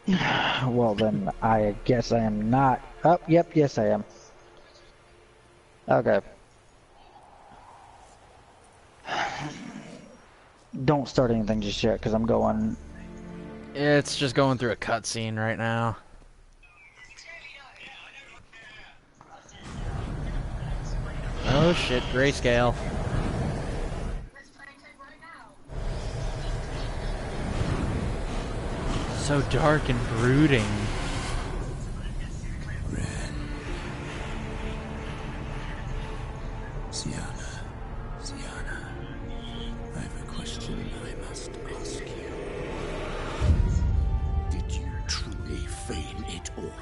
Well, then I guess I am not. Oh, yep, yes I am. Okay. Don't start anything just yet, because I'm going. It's just going through a cutscene right now. Oh shit, grayscale. So dark and brooding. Sienna, I have a question I must ask you. Did you truly feign it all?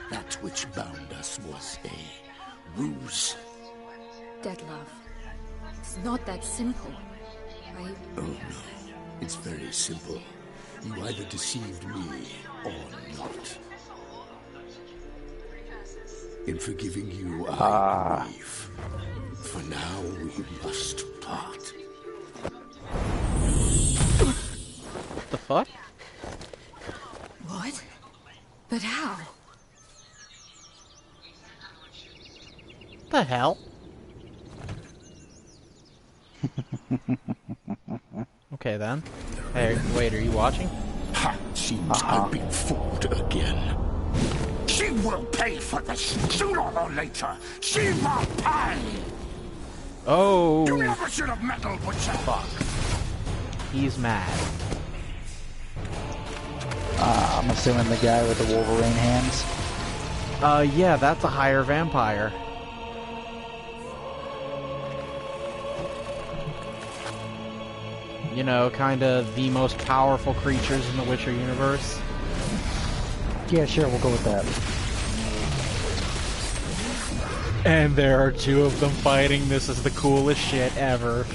That which bound us was a ruse? Detlaff, it's not that simple. Oh no, it's very simple. You either deceived me or not. In forgiving you, I believe. For now, we must part. What the fuck? What? But how? The hell? Okay then. Hey, wait, are you watching? Ha! Seems I've been fooled again. She will pay for this, sooner or later. She will pay! Oh! You never should have meddled with her. Fuck. He's mad. I'm assuming the guy with the Wolverine hands. Yeah, that's a higher vampire. You know, kinda the most powerful creatures in the Witcher universe. Yeah, sure, we'll go with that. And there are two of them fighting. This is the coolest shit ever.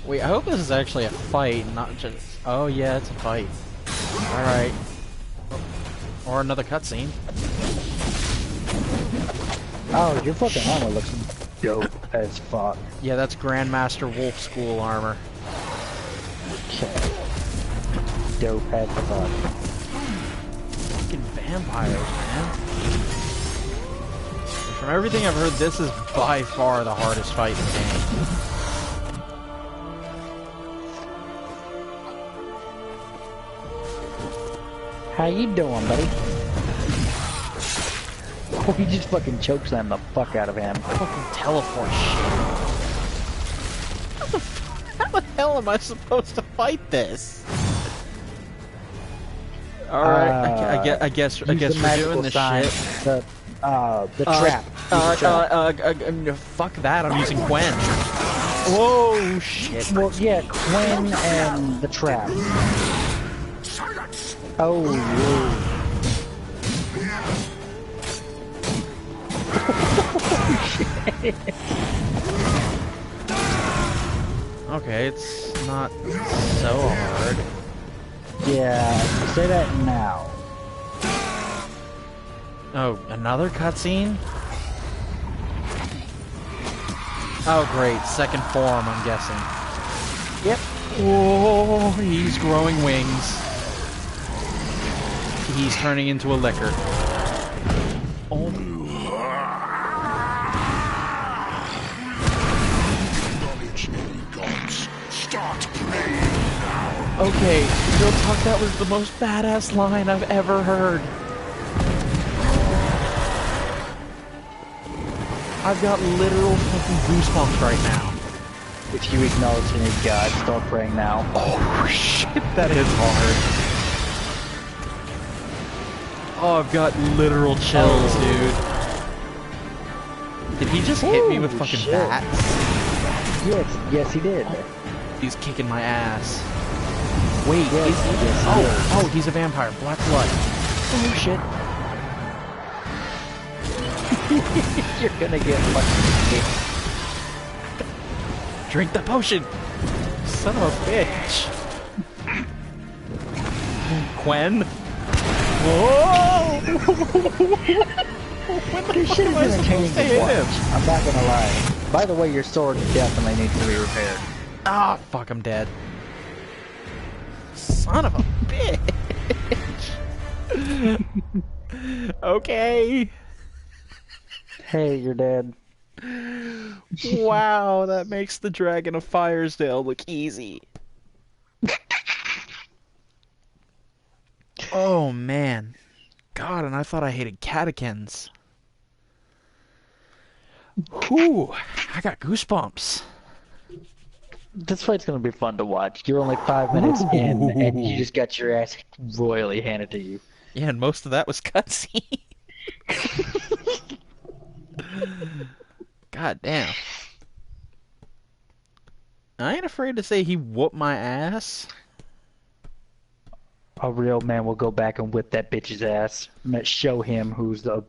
Wait, I hope this is actually a fight, not just... Oh yeah, it's a fight. Alright. Or another cutscene. Oh, your fucking armor looks dope as fuck. Yeah, that's Grandmaster Wolf School armor. Okay. Dope as fuck. Fucking vampires, man. From everything I've heard, this is by far the hardest fight in the game. How you doing, buddy? Oh, he just fucking chokeslammed the fuck out of him. Fucking teleport shit. How the hell am I supposed to fight this? Alright, I guess we're doing this shit. The trap. Fuck that, I'm using Gwen. Whoa, shit. Well, yeah, Quinn and the trap. Oh, whoa. Okay, it's not so hard. Yeah, say that now. Oh, another cutscene? Oh great, second form, I'm guessing. Yep. Whoa, he's growing wings. He's turning into a liquor. Oh. Start praying now. Okay, real talk, that was the most badass line I've ever heard. I've got literal fucking goosebumps right now. If you acknowledge any God, start praying now. Oh shit, that is hard. Oh, I've got literal chills, dude. Did he just hit me with fucking shit. bats? Yes, he did. He's kicking my ass. Wait, Yes, is he? yes, he Oh, he's a vampire. Black blood. Oh shit. You're gonna get fucking Drink the potion. Son of a bitch. Gwen. Whoa! When the This fuck shit is am I gonna change supposed to the hit watch. him? I'm not gonna lie. By the way, your sword definitely needs to be repaired. Ah, fuck, I'm dead. Son of a bitch. Okay. Hey, you're dead. Wow, that makes the Dragon of Firesdale look easy. Oh man. God, and I thought I hated catechins. Whew, I got goosebumps. This fight's gonna be fun to watch. You're only 5 minutes in, and you just got your ass royally handed to you. Yeah, and most of that was cutscene. God damn. I ain't afraid to say he whooped my ass. A real man will go back and whip that bitch's ass. Show him who's the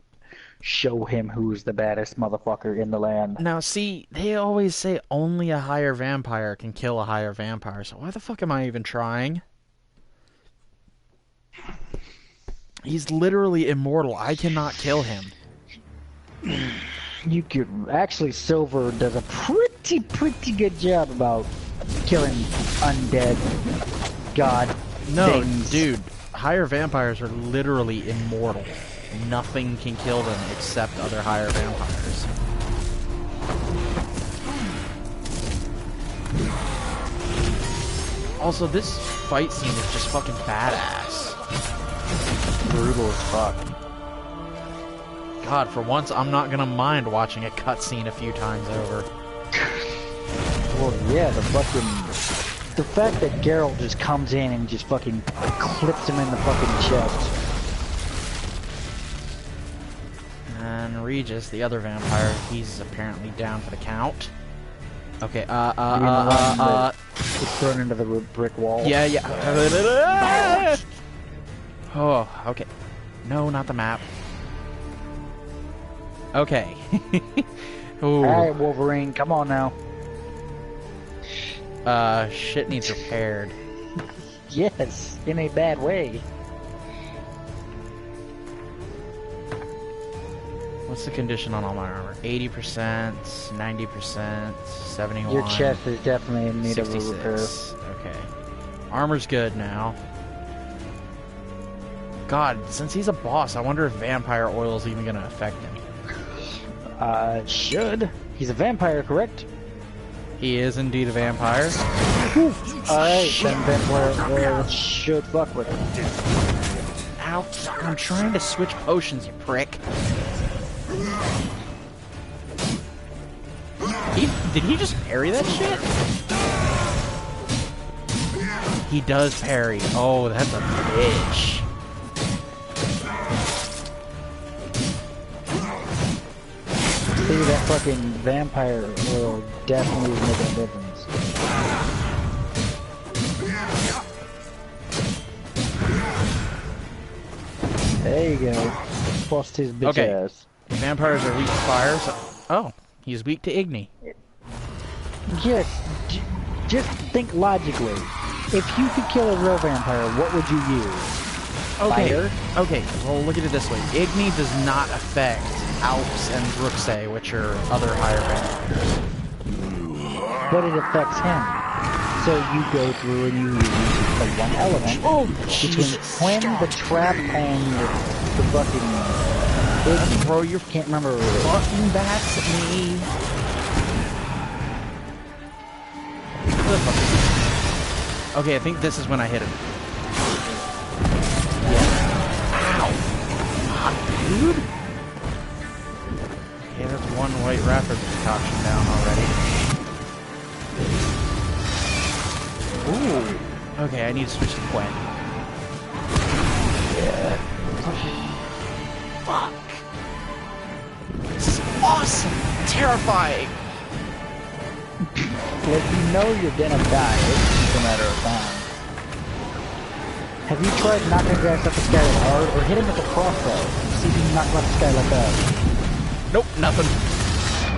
baddest motherfucker in the land. Now, see, they always say only a higher vampire can kill a higher vampire, so why the fuck am I even trying? He's literally immortal. I cannot kill him. You could actually, Silver does a pretty good job about killing undead god things. Dude, higher vampires are literally immortal. Nothing can kill them except other higher vampires. Also, this fight scene is just fucking badass. Brutal as fuck. God, for once, I'm not gonna mind watching a cutscene a few times over. Well, yeah, the fact that Geralt just comes in and just fucking clips him in the fucking chest. And Regis, the other vampire, he's apparently down for the count. Okay, It's thrown into the brick wall. Yeah, yeah. Oh, okay. No, not the map. Okay. Alright, Wolverine, come on now. Shit needs repaired. Yes, in a bad way. What's the condition on all my armor? 80%, 90%, 71. Your chest is definitely in need of a repair. Okay. Armor's good now. God, since he's a boss, I wonder if vampire oil is even gonna affect him. Should. He's a vampire, correct? He is indeed a vampire. Alright, then we're should fuck with him. Ow, I'm trying to switch potions, you prick. Did he just parry that shit? He does parry. Oh, that's a bitch. See, that fucking vampire will definitely make a difference. There you go. Bust his bitch ass. Vampires are weak to fire, so... Oh, he's weak to Igni. Just think logically. If you could kill a real vampire, what would you use? Okay, Fire? okay, well look at it this way. Igni does not affect Alps and Bruxay, which are other higher vampires. But it affects him. So you go through and you use the one element. Oh, between Quinn, the trap, and the fucking... Bro, you can't remember. fucking bats at me. Okay, I think this is when I hit him. Yeah. Ow! Hot dude? Okay, that's one white rapid concoction down already. Ooh. Okay, I need to switch to Gwen. Yeah. Fuck. This is awesome! Terrifying! Like, you know you're gonna die. It's just a matter of time. Have you tried knocking guys up the sky hard, or hit him with a crossbow? See if you can knock him up the sky like that. Nope, nothing.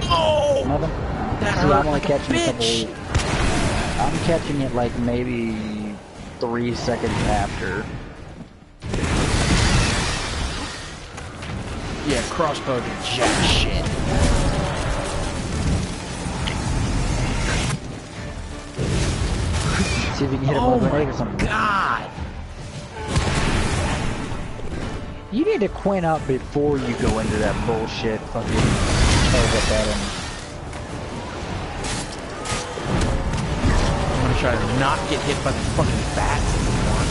Oh! Nothing? That See, hurt I'm only like a catching bitch. I'm catching it like maybe 3 seconds after. Yeah, crossbow did jack shit. See if you can hit him with a grenade or something. God! You need to quint up before you go into that bullshit fucking target at him. I'm gonna try to not get hit by the fucking bats anymore.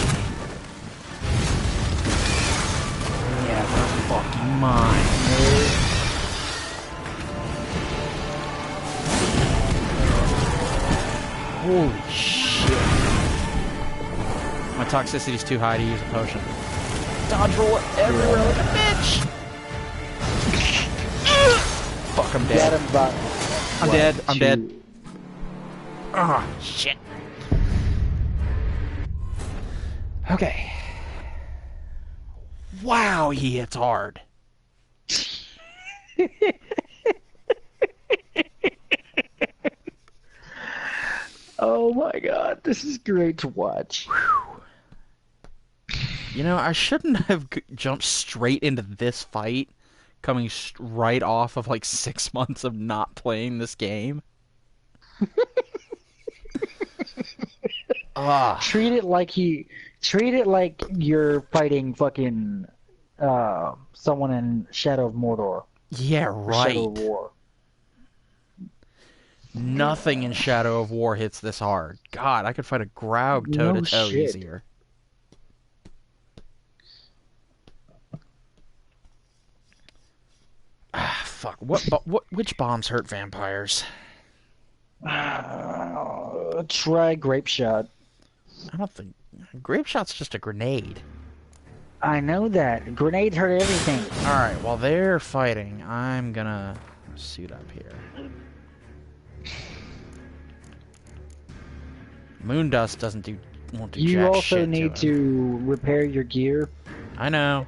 Never fucking mind. Holy shit. My toxicity's too high to use a potion. Dodge roll it everywhere like a bitch! Fuck, I'm dead. I'm dead. I'm dead. Ah, shit. Okay. Wow, he hits hard. Oh my god, this is great to watch. You know, I shouldn't have jumped straight into this fight, coming right off of like 6 months of not playing this game. Treat it like you're fighting fucking someone in Shadow of Mordor. Yeah, right. Shadow of War. Nothing in Shadow of War hits this hard. God, I could fight a Graug toe-to-toe easier. Ah, fuck. Which bombs hurt vampires? Try Grape Shot. I don't think... Grape Shot's just a grenade. I know that. Grenades hurt everything. Alright, while they're fighting, I'm gonna suit up here. Moondust won't do jack shit. You also need to repair your gear. I know.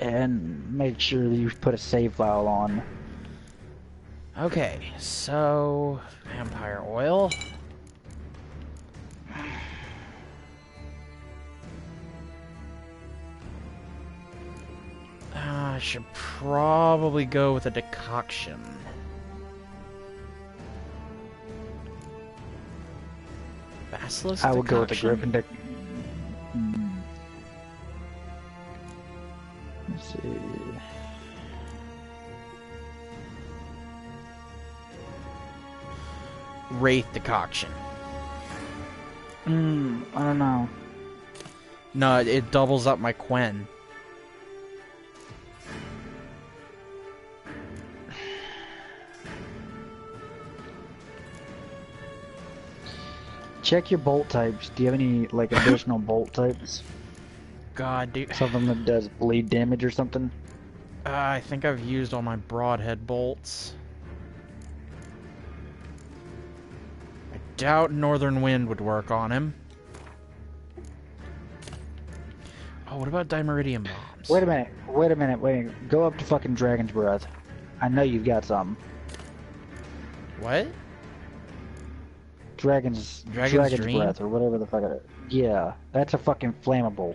And make sure that you put a save file on. Okay, so... Vampire oil. I should probably go with a decoction. Basilisk I would go with the decoction? Griffin Let's see. Wraith decoction. I don't know. No, it doubles up my Quen. Check your bolt types. Do you have any like additional bolt types? God, dude. Something that does bleed damage or something? I think I've used all my broadhead bolts. I doubt Northern Wind would work on him. Oh, what about Dimeridium bombs? Wait a minute. Go up to fucking Dragon's Breath. I know you've got some. What? Dragon's Dream? Breath or whatever the fuck it is. Yeah, that's a fucking flammable.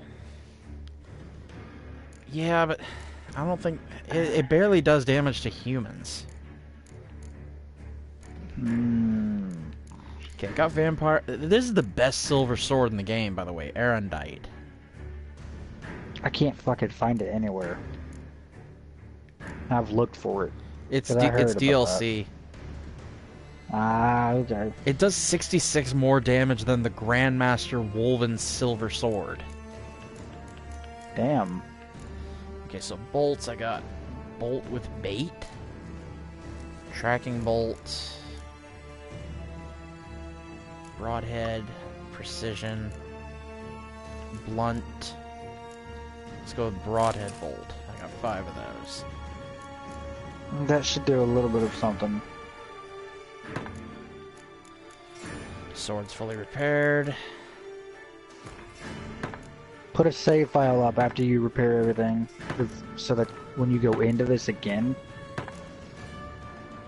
Yeah, but I don't think... It barely does damage to humans. Okay, got Vampire... This is the best silver sword in the game, by the way. Erendite. I can't fucking find it anywhere. I've looked for it. It's it's DLC. Ah, okay. It does 66 more damage than the Grandmaster Wolven Silver Sword. Damn. Okay, so bolts, I got bolt with bait, tracking bolt, broadhead, precision, blunt. Let's go with broadhead bolt. I got 5 of those. That should do a little bit of something. Sword's fully repaired. Put a save file up after you repair everything, so that when you go into this again,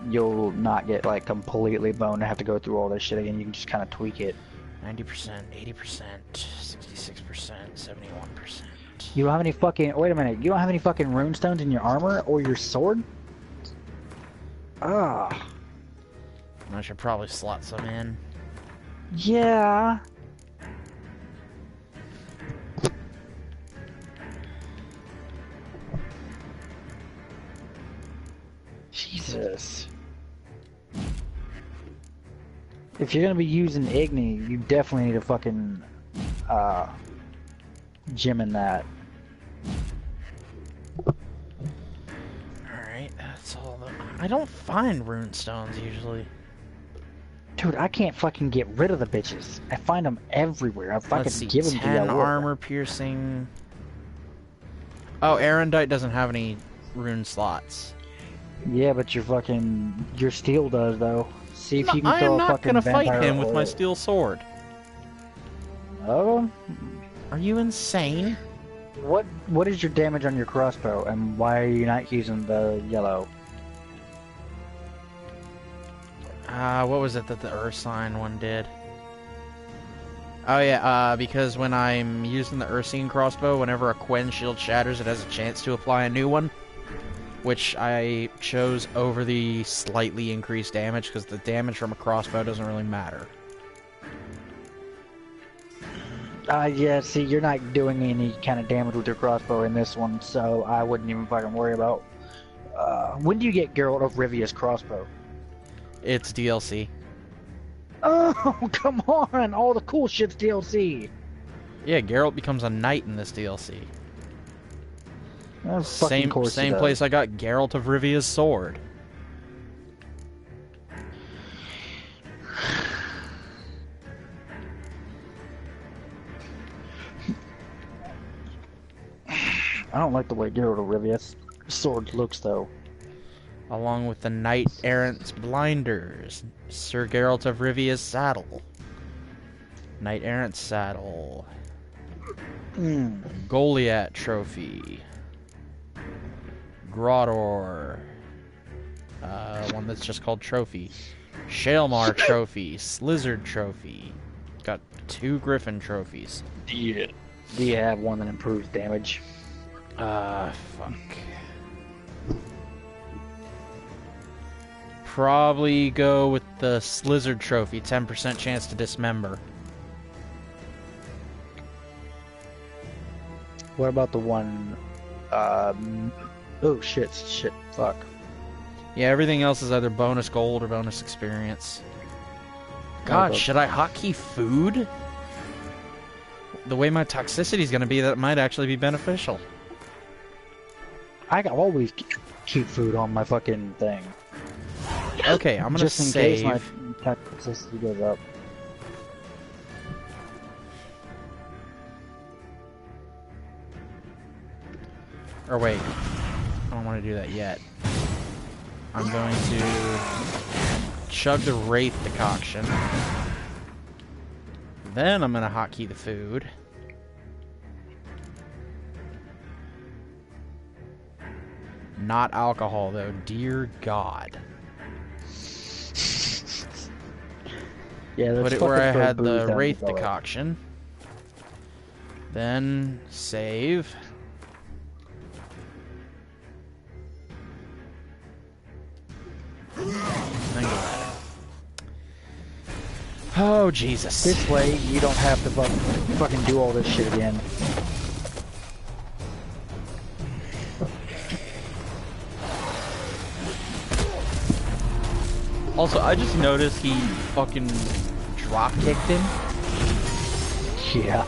you'll not get like completely boned and have to go through all this shit again. You can just kind of tweak it. 90%, 80%, 66%, 71%. You don't have any fucking... Wait a minute. You don't have any fucking runestones in your armor or your sword? Ah. I should probably slot some in. Yeah. Jesus. If you're gonna be using Igni, you definitely need a fucking gem in that. Alright, that's all the... I don't find rune stones usually. Dude, I can't fucking get rid of the bitches. I find them everywhere. I fucking Let's see, give them to 10 you. armor piercing. Oh, Arendite doesn't have any rune slots. Yeah, but your steel does though. See if you can I throw am a not fucking gonna fight vampire him with my oil. steel sword. Oh, Are you insane? what is your damage on your crossbow, and why are you not using the yellow? What was it that the Earth Sign one did? Oh yeah, because when I'm using the Ursine crossbow, whenever a Quen shield shatters, it has a chance to apply a new one. Which I chose over the slightly increased damage, because the damage from a crossbow doesn't really matter. Yeah, see, you're not doing any kind of damage with your crossbow in this one, so I wouldn't even fucking worry about... when do you get Geralt of Rivia's crossbow? It's DLC. Oh, come on! All the cool shit's DLC! Yeah, Geralt becomes a knight in this DLC. Same place I got Geralt of Rivia's sword. I don't like the way Geralt of Rivia's sword looks, though. Along with the Knight Errant's blinders, Sir Geralt of Rivia's saddle, Knight Errant's saddle, Goliath trophy, Grottor, one that's just called trophy, Shaelmar trophy, Slizzard trophy. Got 2 Griffin trophies. Yeah. Do you have one that improves damage? Fuck. Probably go with the Slizzard trophy, 10% chance to dismember. What about the one, oh shit, fuck. Yeah, everything else is either bonus gold or bonus experience. God, should I hotkey food? The way my toxicity is going to be, that might actually be beneficial. I always keep food on my fucking thing. Okay, I'm going to save. save. Just in case my toxicity goes up. Or wait, I don't want to do that yet. I'm going to chug the Wraith decoction. Then I'm going to hotkey the food. Not alcohol, though. Dear God. Yeah, Put it where I had the Wraith decoction. Then save. Then go at it. Oh, Jesus. This way, you don't have to fucking do all this shit again. Also, I just noticed he fucking drop kicked him. Yeah.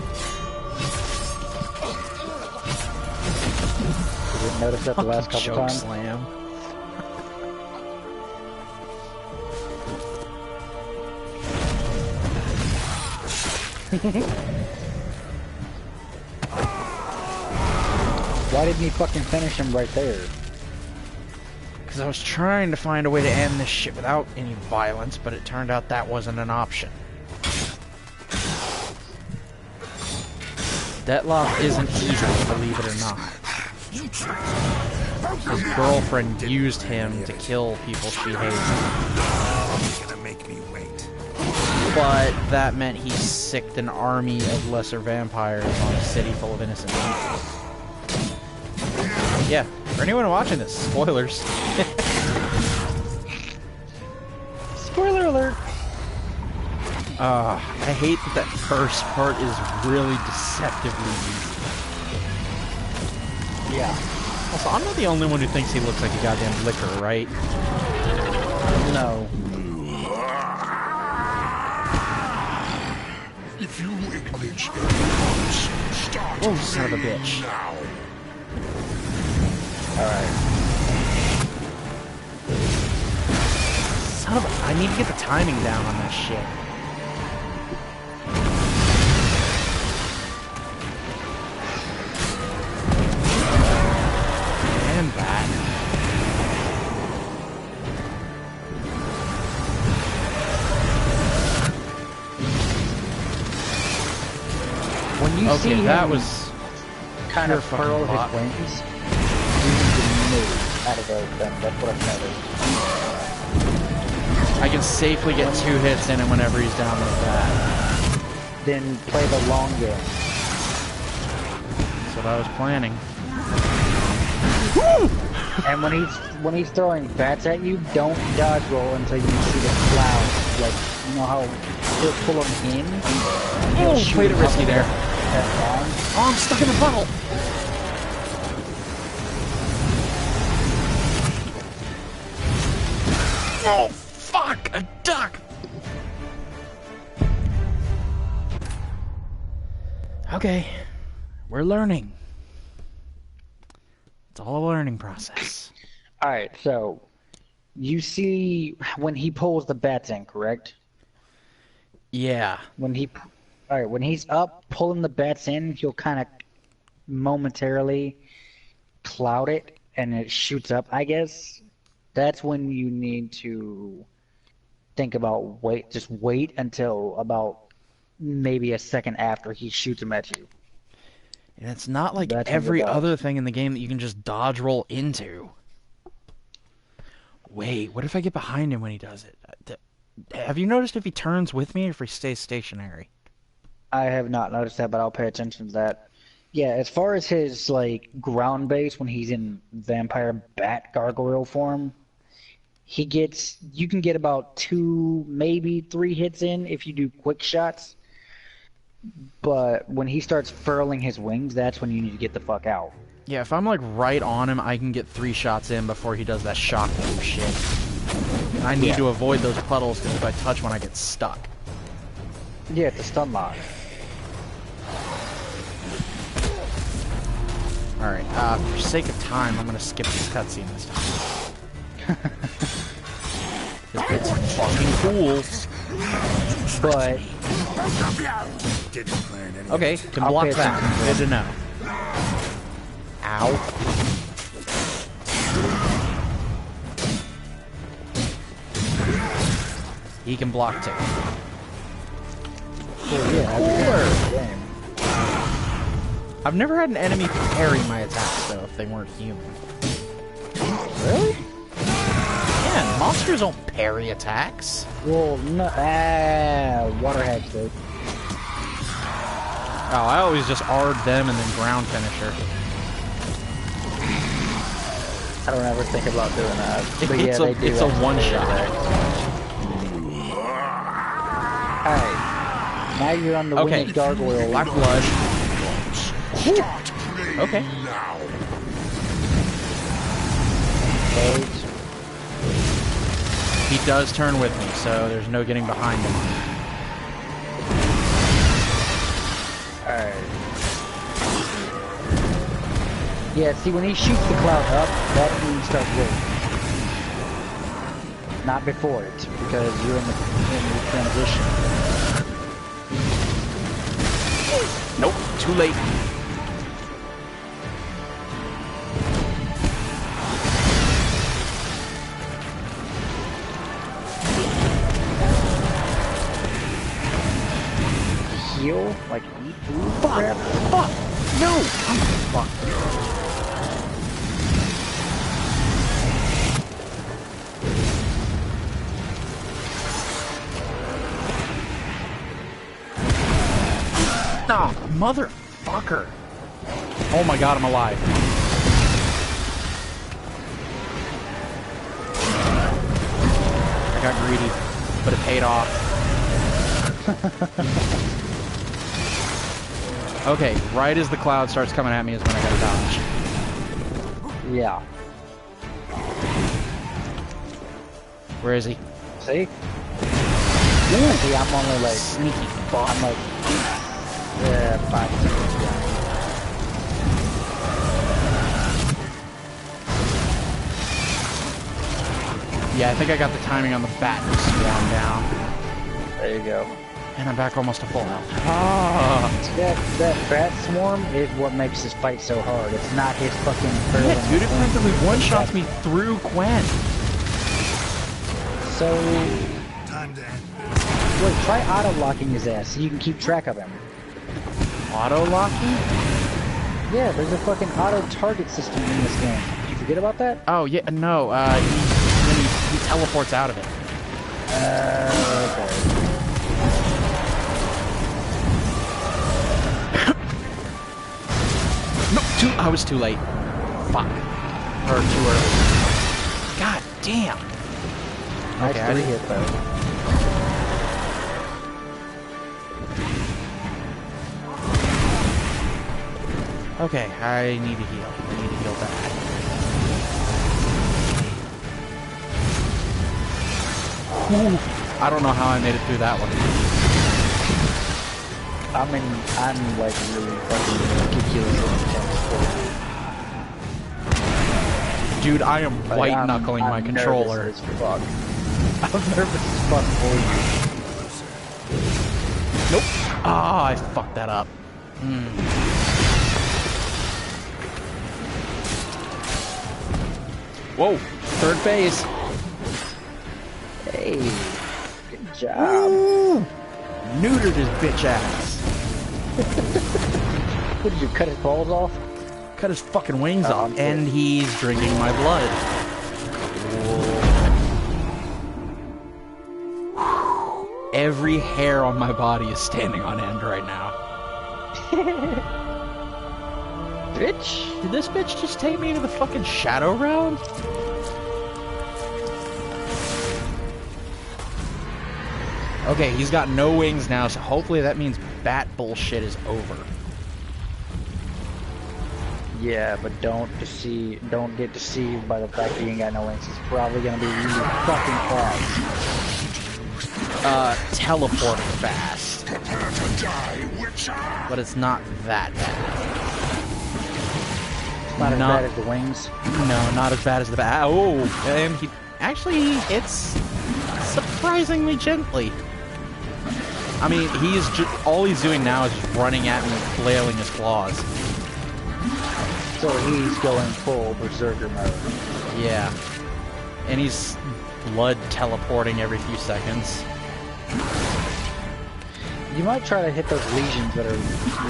You didn't notice that the last couple Choke times? slam. Why didn't he fucking finish him right there? Because I was trying to find a way to end this shit without any violence, but it turned out that wasn't an option. Detlaff isn't easy, believe it or not. His girlfriend used him to kill people she hates. Gonna make me wait. But that meant he sicked an army of lesser vampires on a city full of innocent people. Yeah, for anyone watching this, spoilers. Spoiler alert! I hate that that first part is really deceptively easy. Yeah. Also, I'm not the only one who thinks he looks like a goddamn licker, right? No. If you acknowledge ignorance, start Oh, son of a bitch. now. Alright. Son of a... I need to get the timing down on that shit. And that. When you see Okay, him that was kind pure of fucking furl plot. his wings, you need to move out of everything. That's what I've noticed. I can safely get 2 hits in him whenever he's down like that. Then play the long game. That's what I was planning. And when he's throwing bats at you, don't dodge roll until you see the cloud. Like, you know how he'll pull them in? And he'll Oh, shoot played it them risky up there. that long. Oh, I'm stuck in a puddle! Oh, fuck! A duck! Okay. We're learning. It's all a learning process. Alright, so you see when he pulls the bats in, correct? Yeah. When he's up pulling the bats in, he'll kind of momentarily cloud it and it shoots up, I guess. That's when you need to think about just wait until about maybe a second after he shoots them at you. And it's not like That's when every you're dodged. other thing in the game that you can just dodge roll into. Wait, what if I get behind him when he does it? Have you noticed if he turns with me or if he stays stationary? I have not noticed that, but I'll pay attention to that. Yeah, as far as his like ground base when he's in vampire bat gargoyle form, you can get about 2, maybe 3 hits in if you do quick shots. But when he starts furling his wings, that's when you need to get the fuck out. Yeah, if I'm like right on him, I can get 3 shots in before he does that shock move shit. And I need to avoid those puddles because if I touch one, I get stuck. Yeah, it's a stun lock. Alright, for sake of time, I'm gonna skip this cutscene this time. It's fucking cool. But Didn't plan any. Okay, can I'll block pay that. attention to Good to know. Ow. He can block too. yeah, I've never had an enemy parry my attacks though, if they weren't human. really? Yeah, monsters don't parry attacks. Well, no, water hacks dude. Oh, I always just R'd them and then ground finisher. I don't ever think about doing that. But It's yeah, a, they do. it's a one shot. Alright. Now you're on the Okay. winged gargoyle. Black blood. Start playing Okay. now. Stage. He does turn with me, so there's no getting behind him. Alright. Yeah, see, when he shoots the cloud up, that's when you start winning. Not before it, because you're in the transition. Nope, too late. Heal? Like, eat food? Fuck! Crap? Fuck! No! I'm fucked. Oh, motherfucker! Oh my god, I'm alive. I got greedy, but it paid off. Okay, right as the cloud starts coming at me is when I gotta dodge. Yeah. Where is he? See? See, I'm only like Sneaky fuck. I'm like 5 seconds behind. Yeah, I think I got the timing on the bat to swarm down. There you go. And I'm back almost to full health. Ah! That bat swarm is what makes this fight so hard. It's not his fucking Yeah, dude, it effectively one-shots me through Quen. So... Time to end. Wait, try auto-locking his ass so you can keep track of him. Auto-locking? Yeah, there's a fucking auto-target system in this game. Did you forget about that? Oh, yeah, no, he teleports out of it. Okay. No, I was too late. Fuck. Or too early. God damn. Nice Okay, 3 hit though. Okay, I need to heal. I need to heal bad. Ooh, I don't know how I made it through that one. I'm like really fucking ridiculously intense. Dude, I am Like, white-knuckling my controller. Nervous as fuck. I'm nervous as fuck for you. Nope. Ah, I fucked that up. Whoa, third phase. Hey, good job. Ooh, neutered his bitch ass. What did you cut his balls off? Cut his fucking wings Oh, off, I'm and he's drinking my blood. Whoa. Every hair on my body is standing on end right now. Bitch. Did this bitch just take me to the fucking Shadow Realm? Okay, he's got no wings now, so hopefully that means bat bullshit is over. Yeah, but don't get deceived by the fact that you ain't got no wings. It's probably gonna be really fucking fast. Teleporting fast. Prepare to die, Witcher! But it's not that bad. It's not as bad as the wings. No, not as bad as the bat. Oh, and he actually hits surprisingly gently. I mean, all he's doing now is just running at me and flailing his claws. So he's going full berserker mode. Yeah. And he's blood teleporting every few seconds. You might try to hit those legions that are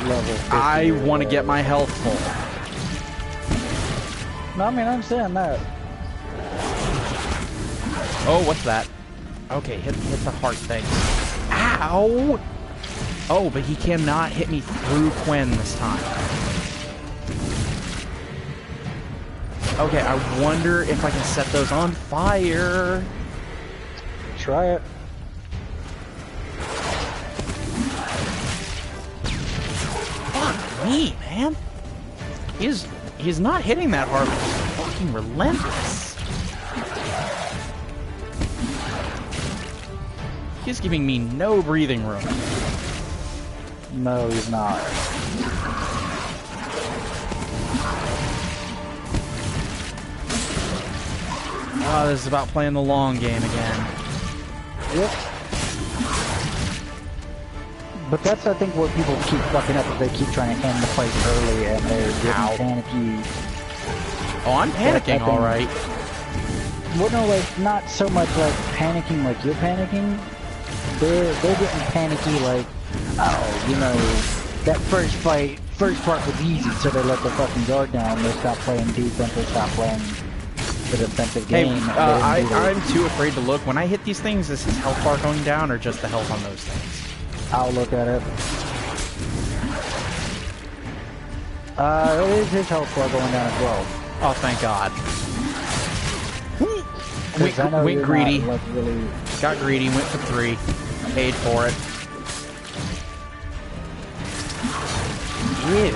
level 50. I want to get my health full. No, I mean, I understand that. Oh, what's that? Okay, hit the heart thing. Ow! Oh, but he cannot hit me through Quen this time. Okay, I wonder if I can set those on fire. Try it. Fuck me, man. He's not hitting that hard, but he's fucking relentless. He's giving me no breathing room. No, he's not. Oh, this is about playing the long game again. Yep. But that's, I think, where people keep fucking up, is they keep trying to end the fight early and they're getting panicky. Oh, I'm panicking, alright. Well, no, like, not so much like panicking like you're panicking. They're getting panicky like, oh, you know, that first part was easy, so they let the fucking guard down, they stopped playing defense, they stopped playing the defensive game. Hey, I'm too afraid to look. When I hit these things, is his health bar going down or just the health on those things? I'll look at it. It is his health bar going down as well. Oh, thank God. Went greedy. Not, like, really... Got greedy, went for 3. Paid for it. Ew.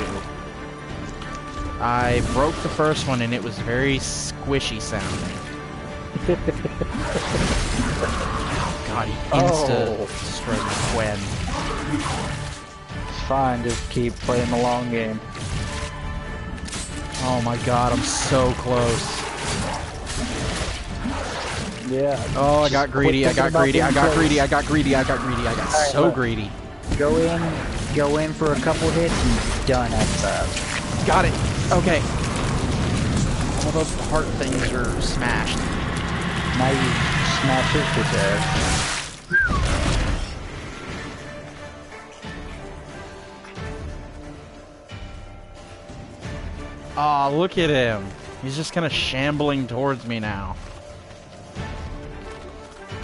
I broke the first one and it was very squishy sounding. Oh god, he insta-destroyed my Gwen. It's fine, just keep playing the long game. Oh my god, I'm so close. Yeah. Oh, I got greedy, I got greedy, I got greedy, I got greedy, I got greedy, I got so greedy. Go in for a couple hits and done after that. Got it. Okay. All those heart things are smashed. Now you smash his bitch ass. Aw, look at him. He's just kind of shambling towards me now.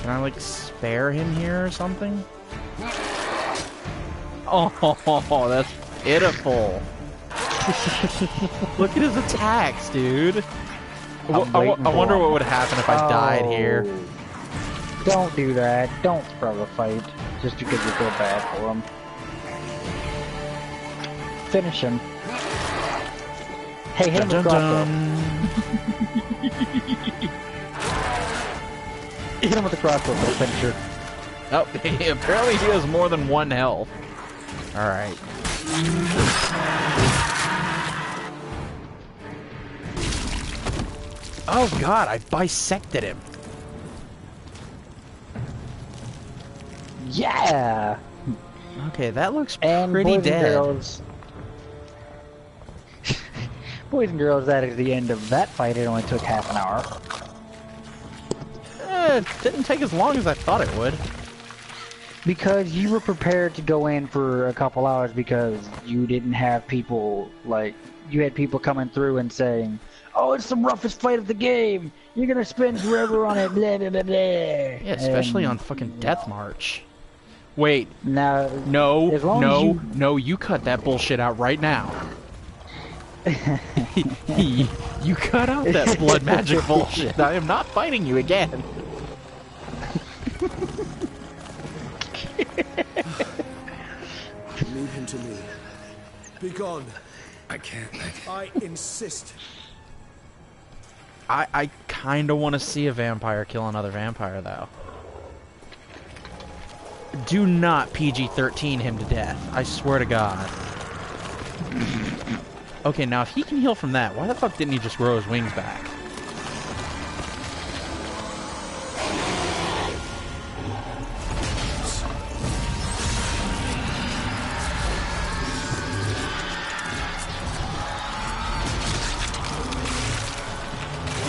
Can I, like, spare him here or something? Oh, that's pitiful. Look at his attacks, dude. I wonder what would happen if I died here. Don't do that. Don't throw a fight just because you feel bad for him. Finish him. Hey, hit him with crossbow. Hit him with the crossbow for the finisher. Oh, apparently he has more than one health. Alright. Oh god, I bisected him. Yeah! Okay, that looks and pretty boys dead. And girls, boys and girls, that is the end of that fight. It only took half an hour. It didn't take as long as I thought it would. Because you were prepared to go in for a couple hours because you didn't have people, like, you had people coming through and saying, oh, it's the roughest fight of the game! You're gonna spend forever on it, blah, blah, blah, blah. Yeah, especially on fucking Death March. Wait. Now, No, you cut that bullshit out right now. You cut out that blood magic bullshit. I am not fighting you again. Leave him to me. Be gone. I can't. I insist. I kinda wanna see a vampire kill another vampire, though. Do not PG-13 him to death. I swear to God. Okay, now if he can heal from that, why the fuck didn't he just grow his wings back?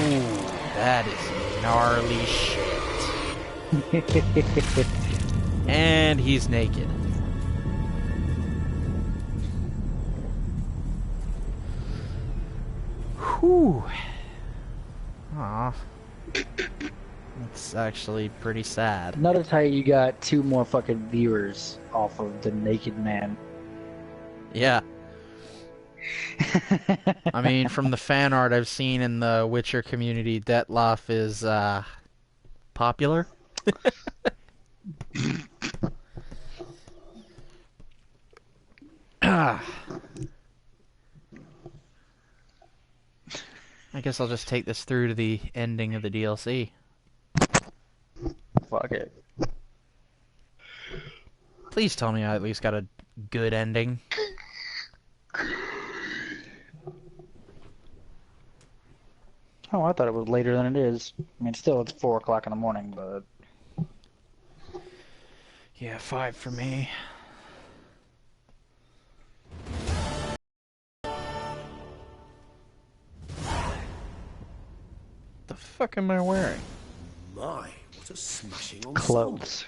Ooh, that is gnarly shit. And he's naked. Whew. Aw. That's actually pretty sad. Notice how you got 2 more fucking viewers off of the naked man. Yeah. I mean, from the fan art I've seen in the Witcher community, Detlaff is, popular. I guess I'll just take this through to the ending of the DLC. Fuck it. Please tell me I at least got a good ending. Oh, I thought it was later than it is. I mean, still, it's 4 o'clock in the morning, but... Yeah, 5 for me. The fuck am I wearing? My, what a smashing ensemble. Clothes.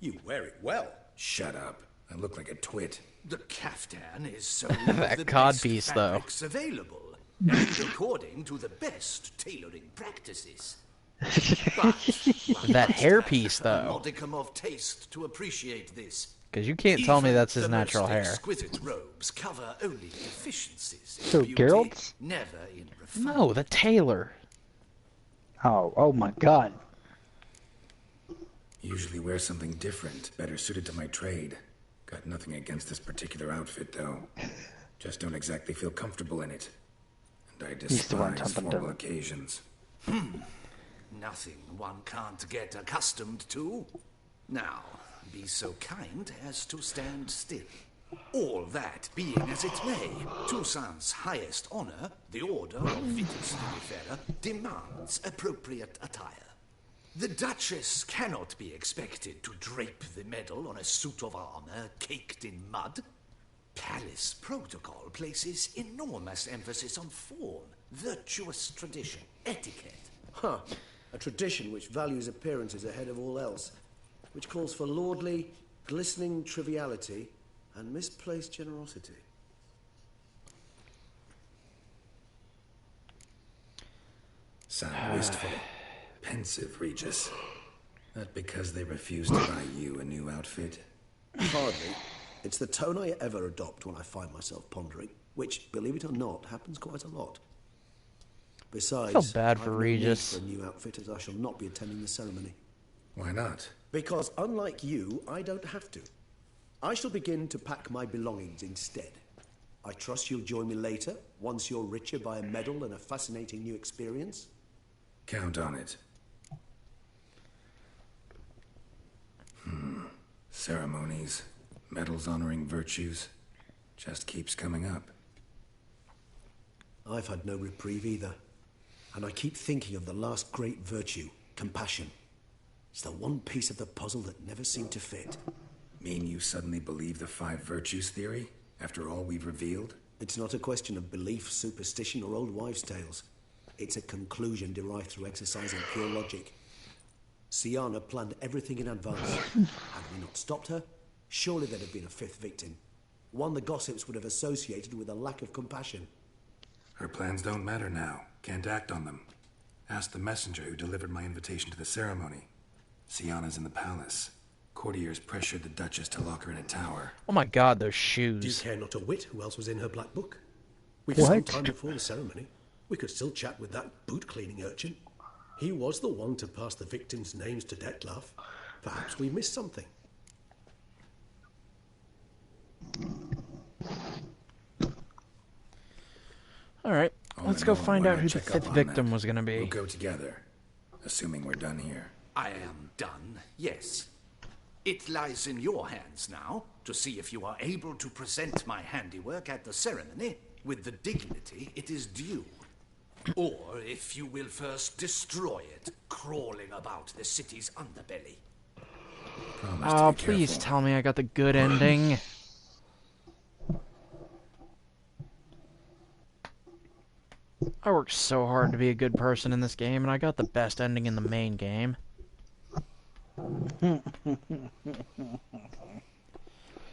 You wear it well. Shut up. I look like a twit. The caftan is so That the codpiece, best though. fabrics available, and according to the best tailoring practices. But That hairpiece, a though. modicum of taste to appreciate this. Because you can't tell me Even that's his the natural most hair. exquisite robes cover only deficiencies in So, beauty, Geralt's? never in refinement. No, the tailor. Oh my god. Usually wear something different, better suited to my trade. Got nothing against this particular outfit, though. Just don't exactly feel comfortable in it. And I He's the one despise jumping formal down. occasions. Nothing one can't get accustomed to. Now, be so kind as to stand still. All that being as it may, Toussaint's highest honor, the Order of Vitus Vinifera, demands appropriate attire. The Duchess cannot be expected to drape the medal on a suit of armor caked in mud. Palace protocol places enormous emphasis on form, virtuous tradition, etiquette. Huh. A tradition which values appearances ahead of all else, which calls for lordly, glistening triviality and misplaced generosity. Sound wistful. Pensive, Regis. Not because they refuse to buy you a new outfit. Hardly. It's the tone I ever adopt when I find myself pondering, which, believe it or not, happens quite a lot. Besides, I feel bad for I've no need Regis. for a new outfit, as I shall not be attending the ceremony. Why not? Because, unlike you, I don't have to. I shall begin to pack my belongings instead. I trust you'll join me later, once you're richer by a medal and a fascinating new experience. Count on it. Ceremonies, medals honoring virtues, just keeps coming up. I've had no reprieve either. And I keep thinking of the last great virtue, compassion. It's the one piece of the puzzle that never seemed to fit. Mean you suddenly believe the 5 virtues theory, after all we've revealed? It's not a question of belief, superstition, or old wives' tales. It's a conclusion derived through exercising pure logic. Siana planned everything in advance. Had we not stopped her, surely there'd have been a 5th victim. One the gossips would have associated with a lack of compassion. Her plans don't matter now. Can't act on them. Ask the messenger who delivered my invitation to the ceremony. Siana's in the palace. Courtiers pressured the Duchess to lock her in a tower. Oh my god, those Do you shoes. care not a whit who else was in her black book? We've What? some time before the ceremony. We could still chat with that boot-cleaning urchin. He was the one to pass the victims' names to Detlaff. Perhaps we missed something. Alright, All let's in go all, find why out not who the check up 5th on victim that? was gonna We'll be. go together, assuming we're done here. I am done, yes. It lies in your hands now to see if you are able to present my handiwork at the ceremony with the dignity it is due. Or if you will first destroy it, crawling about the city's underbelly. Promise Oh, to be please careful. tell me I got the good ending. I worked so hard to be a good person in this game, and I got the best ending in the main game.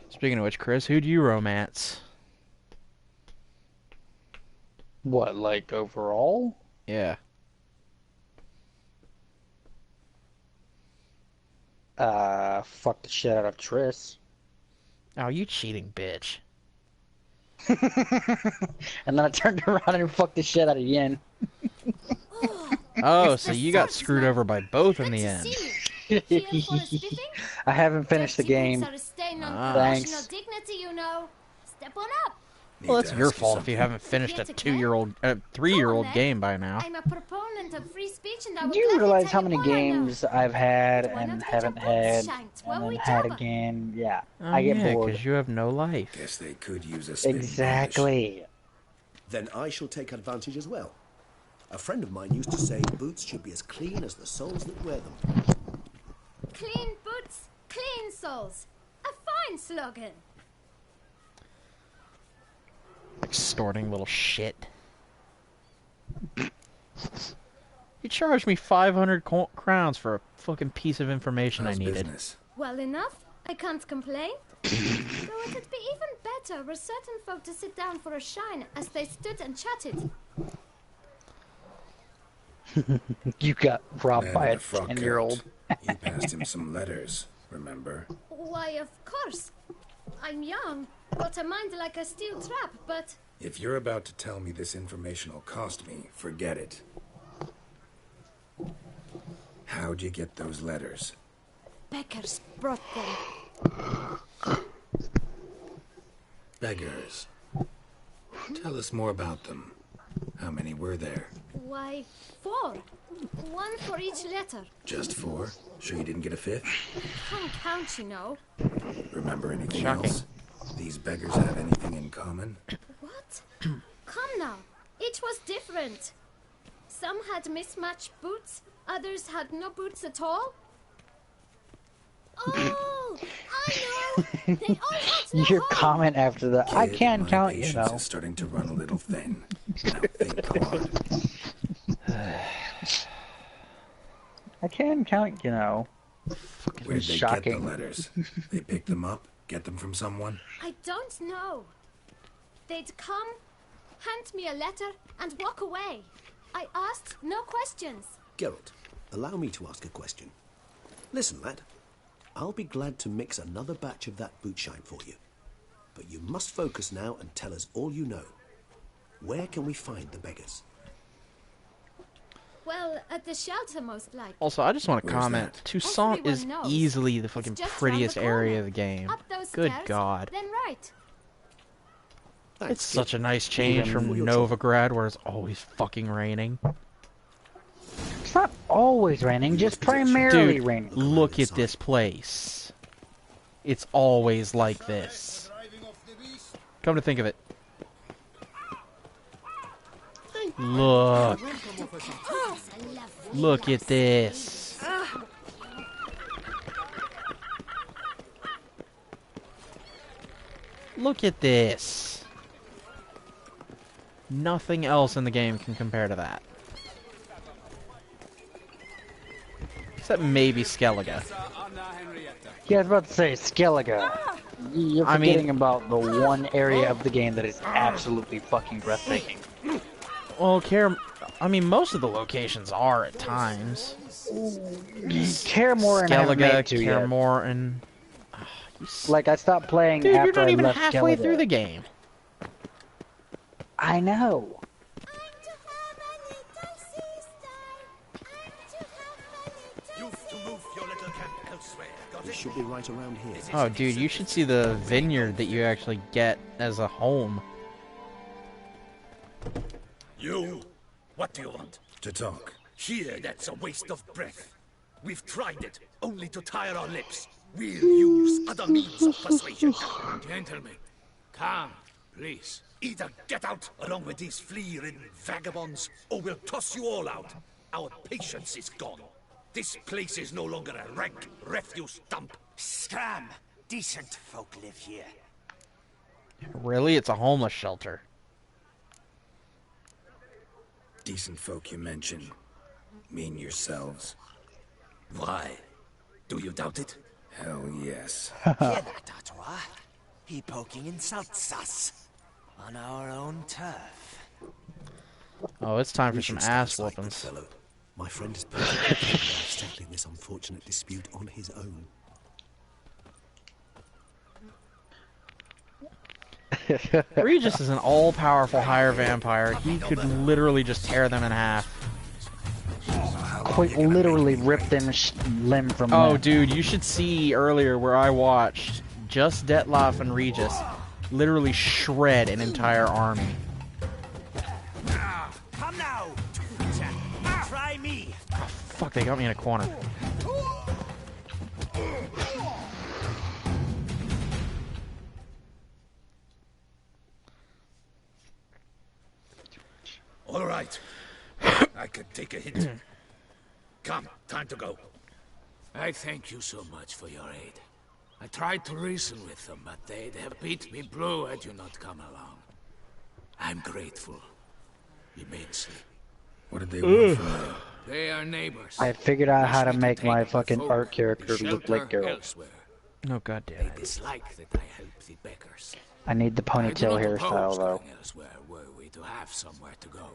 Speaking of which, Chris, who'd you romance? What, like overall? Yeah. Fuck the shit out of Triss. Oh, you cheating bitch. And then I turned around and fucked the shit out of Yin. Oh, so you got screwed over by both in the end. I haven't finished the game. Thanks. Dignity, you know. Step on up. Well, that's to your ask you fault if you something. haven't finished a Yet again? 3-year-old then. game by now. I'm a proponent of free speech, and I Do would you gladly realize tell how you many all I know. games I've had Why and not get haven't your boots had shanked and while then we had jabber? again? Yeah, Oh, I get yeah, bored. because you have no life. Guess they could use a spin polish. Exactly. Then I shall take advantage as well. A friend of mine used to say boots should be as clean as the soles that wear them. Clean boots, clean soles. A fine slogan. Extorting little shit. You charged me 500 crowns for a fucking piece of information How's I needed. business? Well enough. I can't complain. Though it'd be even better were certain folk to sit down for a shine as they stood and chatted. You got robbed Man by in a the frock 10-year-old. coat. You passed him some letters, remember? Why, of course. I'm young, got a mind like a steel trap, but If you're about to tell me this information will cost me, forget it. How'd you get those letters? beggars brought them. Beggars. Tell us more about them. How many were there? Why, 4. One for each letter. Just 4? Sure you didn't get a 5th? Can't count, you know. Remember anything Shocking. else? These beggars have anything in common? What? Come now. Each was different. Some had mismatched boots, others had no boots at all. Oh, I know. They all had no Your home. comment after that, I Kid, can my count, you patience know. is starting to run a little thin. Now think hard. I can count, you know. Where'd they Shocking. get the letters? They picked them up? Get them from someone? I don't know. They'd come, hand me a letter, and walk away. I asked no questions. Geralt, allow me to ask a question. Listen, lad. I'll be glad to mix another batch of that bootshine for you. But you must focus now and tell us all you know. Where can we find the beggars? Well, at the shelter, most likely. Also, I just want to Where's comment. that? Toussaint Everyone is knows. easily the It's fucking just round prettiest the area corner. of the game. Up those Good stairs, God. then right. Thanks, It's such a nice change Even from for your Novigrad, where it's always fucking raining. It's not always raining, just primarily Dude, raining. look at this place. It's always like this. Come to think of it. Look. Look at this. Look at this. Nothing else in the game can compare to that. Except maybe Skellige. Yeah, I was about to say, Skellige. You're I mean- forgetting about the one area of the game that is absolutely fucking breathtaking. Well, I mean, most of the locations are at times. Care more and I haven't made Skellige, it to yet. Kaer Morhen. Like, I stopped playing Dude, after you're not I even left halfway Skellige. through the game. I know. It should be right around here. Oh, dude, you should see the vineyard that you actually get as a home. You? What do you want? To talk. Here, that's a waste of breath. We've tried it, only to tire our lips. We'll use other means of persuasion. Gentlemen, calm, please. Either get out along with these flea-ridden vagabonds, or we'll toss you all out. Our patience is gone. This place is no longer a rank refuse dump. Scram! Decent folk live here. Really? It's a homeless shelter. Decent folk you mention. Mean yourselves. Why? Do you doubt it? Hell yes. Hear that, Artois? He poking insults us. On our own turf. Oh, it's time for We some should step ass aside, good whoopings. fellow. My friend is perfectly capable of settling this unfortunate dispute on his own. Regis is an all-powerful higher vampire. He could literally just tear them in half. Quite literally rip them limb from Oh, limb. dude, you should see earlier where I watched just Detlaff and Regis literally shred an entire army. Come now! Try me! Oh, fuck, they got me in a corner. All right. I could take a hint. Come, time to go. I thank you so much for your aid. I tried to reason with them, but they'd have beat me blue had you not come along. I'm grateful. Immensely. What did they want from you? They are neighbors. I figured out how to Wish me make take my the fucking folk art character to look like shelter Geralt. elsewhere. Oh, god damn They it. dislike that I help the beggars. I need the I do ponytail not hairstyle, oppose though. going elsewhere were we to have somewhere to go.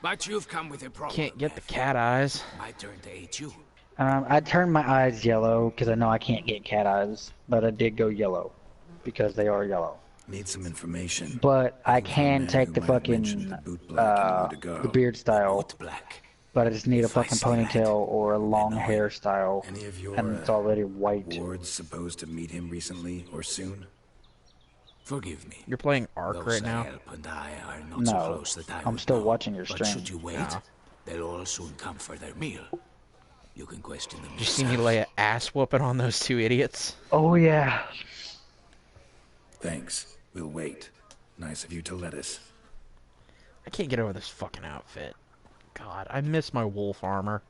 But you've come with a problem. Can't get the have you? cat eyes. My turn to aid you. I turned my eyes yellow because I know I can't get cat eyes, but I did go yellow because they are yellow. Need some information. But I Looking for a can man take who the might have fucking mentioned the boot black and where to go. the beard style, Boot black. but I just need a If I fucking stay right, ponytail or a long know him. hairstyle, Any of your and it's already white. wards supposed to meet him recently or soon? Forgive me. You're playing Ark Those right I now? help and I are not No, so close that I I'm would still know. watching your But stream. should you wait, Yeah. they'll all soon come for their meal. You can question them Did you see me yourself. lay an ass whooping on those two idiots? Oh yeah. Thanks. We'll wait. Nice of you to let us. I can't get over this fucking outfit. God, I miss my wolf armor.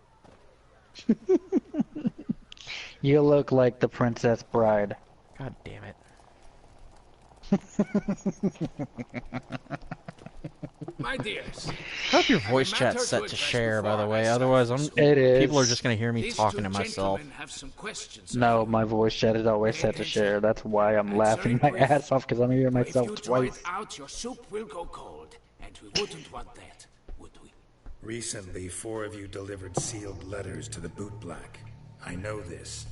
You look like the Princess Bride. God damn it. My dears, I hope your voice chat's set to share, by the way. Otherwise, It is. people are just gonna hear me these talking two to myself. gentlemen have some questions. No, my voice chat is always set to share. That's why I'm laughing my ass off, because I'm hearing If myself you try it twice. out, your soup will go cold, and we wouldn't want that, would we? Recently, 4 of you delivered sealed letters to the Bootblack. I know this.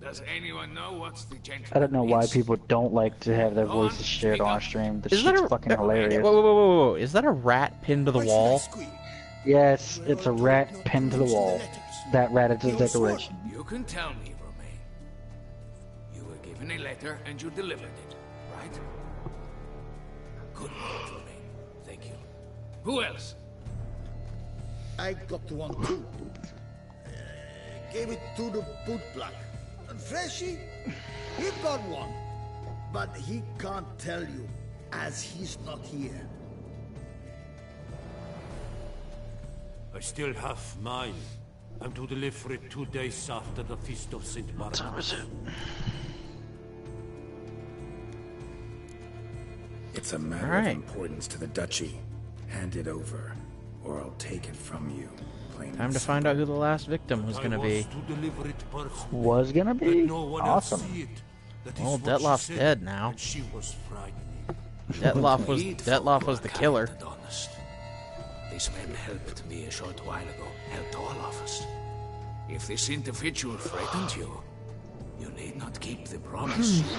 Does anyone know what's the gentleman? I don't know why means? people don't like to have their voices shared on our stream. This Is that shit's a fucking hilarious. Whoa. Is that a rat pinned to the wall? Yes, it's a rat pinned to the wall. That rat is a decoration. You can tell me, Romain. You were given a letter and you delivered it, right? Good work, Romain. Thank you. Who else? I got one too. Gave it to the bootblack. And Freshy, he got one. But he can't tell you, as he's not here. I still have mine. I'm to deliver it 2 days after the Feast of St. Barnabas. It's a matter of importance to the Duchy. Hand it over, or I'll take it from you. Time to find out who the last victim was gonna be. Was gonna be? Awesome. Well, Detlaff's dead now. She was frightening. Detlaff was the killer. This man helped me a short while ago, helped all of us. If this individual frightened you, you need not keep the promise you made.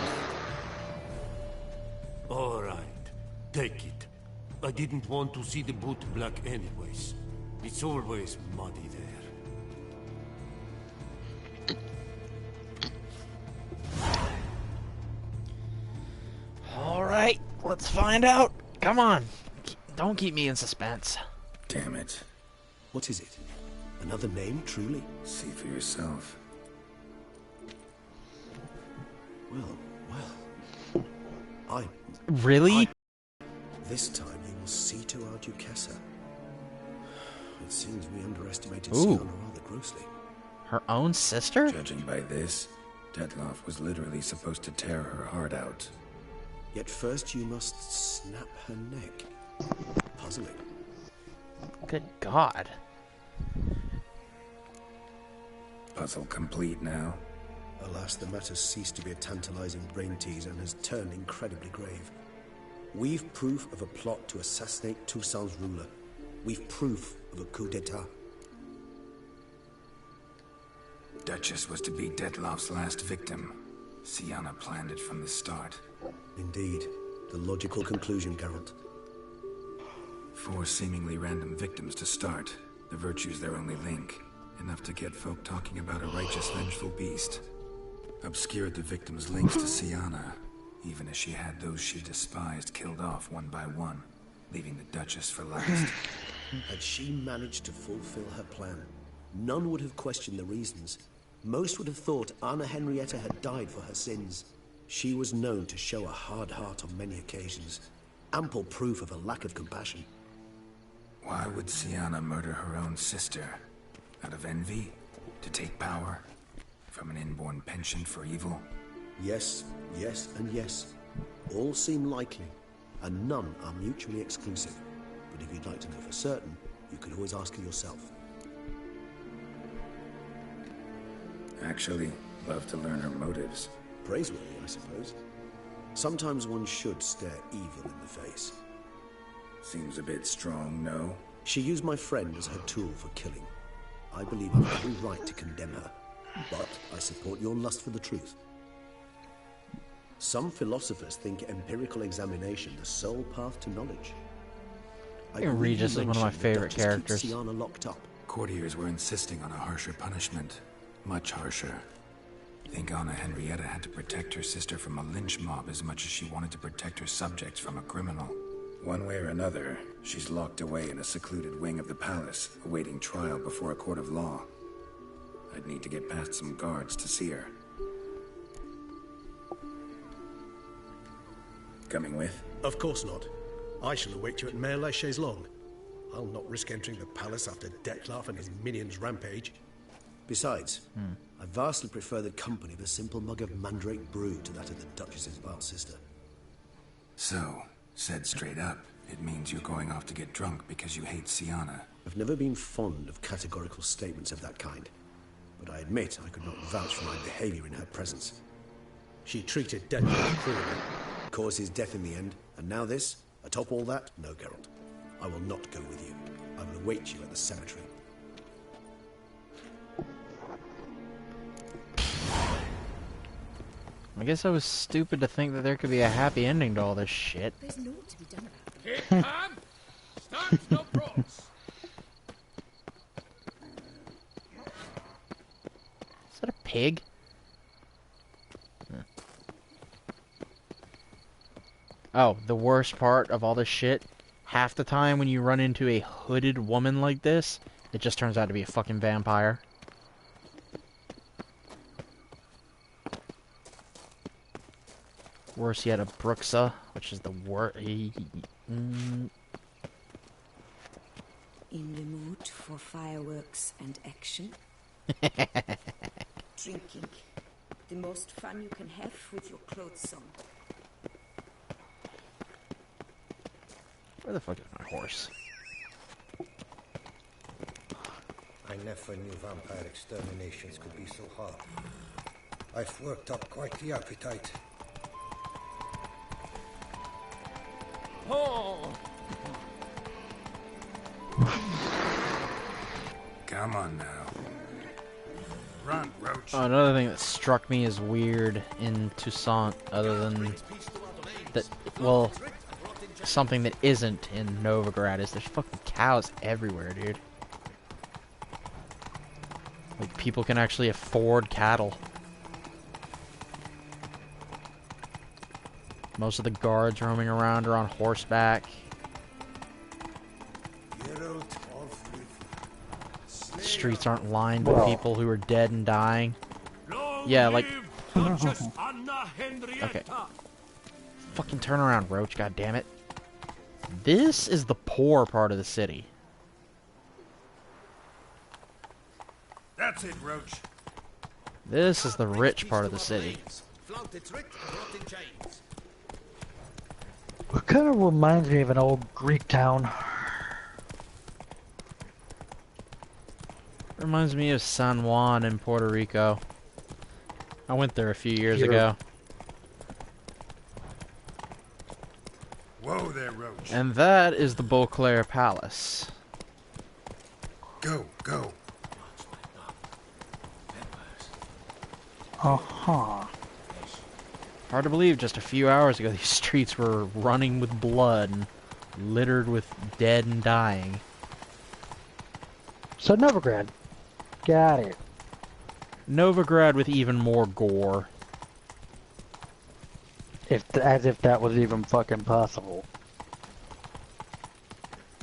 All right, take it. I didn't want to see the Bootblack anyways. It's always muddy there. Alright, let's find out. Come on. Don't keep me in suspense. Damn it. What is it? Another name, truly? See for yourself. Well. Really? This time you will see to our Duchessa. It seems we underestimated Ooh. Sienna rather grossly. Her own sister? Judging by this, Detlaff was literally supposed to tear her heart out. Yet first you must snap her neck. Puzzling. Good God. Puzzle complete now. Alas, the matter's ceased to be a tantalizing brain tease and has turned incredibly grave. We've proof of a plot to assassinate Toussaint's ruler. We've proof of a coup d'etat. Duchess was to be Detlaff's last victim. Sienna planned it from the start. Indeed. The logical conclusion, Garrett. 4 seemingly random victims to start. The virtue's their only link. Enough to get folk talking about a righteous, vengeful beast. Obscured the victims' links to Sienna, even as she had those she despised killed off one by one, leaving the Duchess for last. Had she managed to fulfill her plan, none would have questioned the reasons. Most would have thought Anna Henrietta had died for her sins. She was known to show a hard heart on many occasions. Ample proof of a lack of compassion. Why would Sienna murder her own sister? Out of envy? To take power? From an inborn penchant for evil? Yes, yes, and yes. All seem likely, and none are mutually exclusive. But if you'd like to know for certain, you could always ask her yourself. Actually, love to learn her motives. Praiseworthy, I suppose. Sometimes one should stare evil in the face. Seems a bit strong, no? She used my friend as her tool for killing. I believe I've every right to condemn her, but I support your lust for the truth. Some philosophers think empirical examination the sole path to knowledge. Regis is one of my favorite characters. Sienna locked up. Courtiers were insisting on a harsher punishment. Much harsher. Think Anna Henrietta had to protect her sister from a lynch mob as much as she wanted to protect her subjects from a criminal. One way or another, she's locked away in a secluded wing of the palace, awaiting trial before a court of law. I'd need to get past some guards to see her. Coming with? Of course not. I shall await you at Mare La Chaise-Longue. I'll not risk entering the palace after Detlaff and his minions rampage. Besides, I vastly prefer the company of a simple mug of mandrake brew to that of the Duchess's vile sister. So, said straight up, it means you're going off to get drunk because you hate Sienna. I've never been fond of categorical statements of that kind, but I admit I could not vouch for my behavior in her presence. She treated Detlaff cruelly, caused his death in the end, and now this? Atop all that? No, Geralt. I will not go with you. I will await you at the cemetery. I guess I was stupid to think that there could be a happy ending to all this shit. There's naught to be done about Here, Pam! Start no brawls! Is that a pig? Oh, the worst part of all this shit, half the time when you run into a hooded woman like this, it just turns out to be a fucking vampire. Worse yet, a Bruxa, which is the worst. In the mood for fireworks and action? Drinking. The most fun you can have with your clothes on. Where the fuck is my horse? I never knew vampire exterminations could be so hard. I've worked up quite the appetite. Oh! Come on now. Run, Roach. Oh, another thing that struck me as weird in Toussaint, other than that, well, something that isn't in Novigrad, is there's fucking cows everywhere, dude. Like, people can actually afford cattle. Most of the guards roaming around are on horseback. The streets aren't lined with people who are dead and dying. Yeah, like... Okay. Fucking turn around, Roach, goddammit. This is the poor part of the city. That's it, Roach. This is the rich part of the city. It kind of reminds me of an old Greek town. Reminds me of San Juan in Puerto Rico. I went there a few years ago. Whoa there, Roach. And that is the Beauclair Palace. Go, go. Uh-huh. Hard to believe just a few hours ago these streets were running with blood and littered with dead and dying. So Novigrad. Got it. Novigrad with even more gore. As if that was even fucking possible.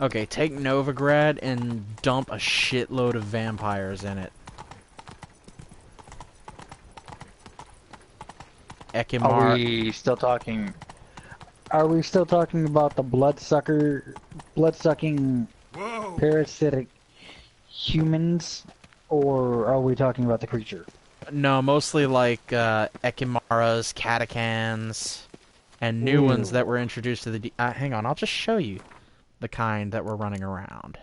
Okay, take Novigrad and dump a shitload of vampires in it. Are we still talking? Are we still talking about the blood-sucking, parasitic humans, or are we talking about the creature? No, mostly like Ekimaras, Catacans, and new ones that were introduced to the... hang on, I'll just show you the kind that were running around.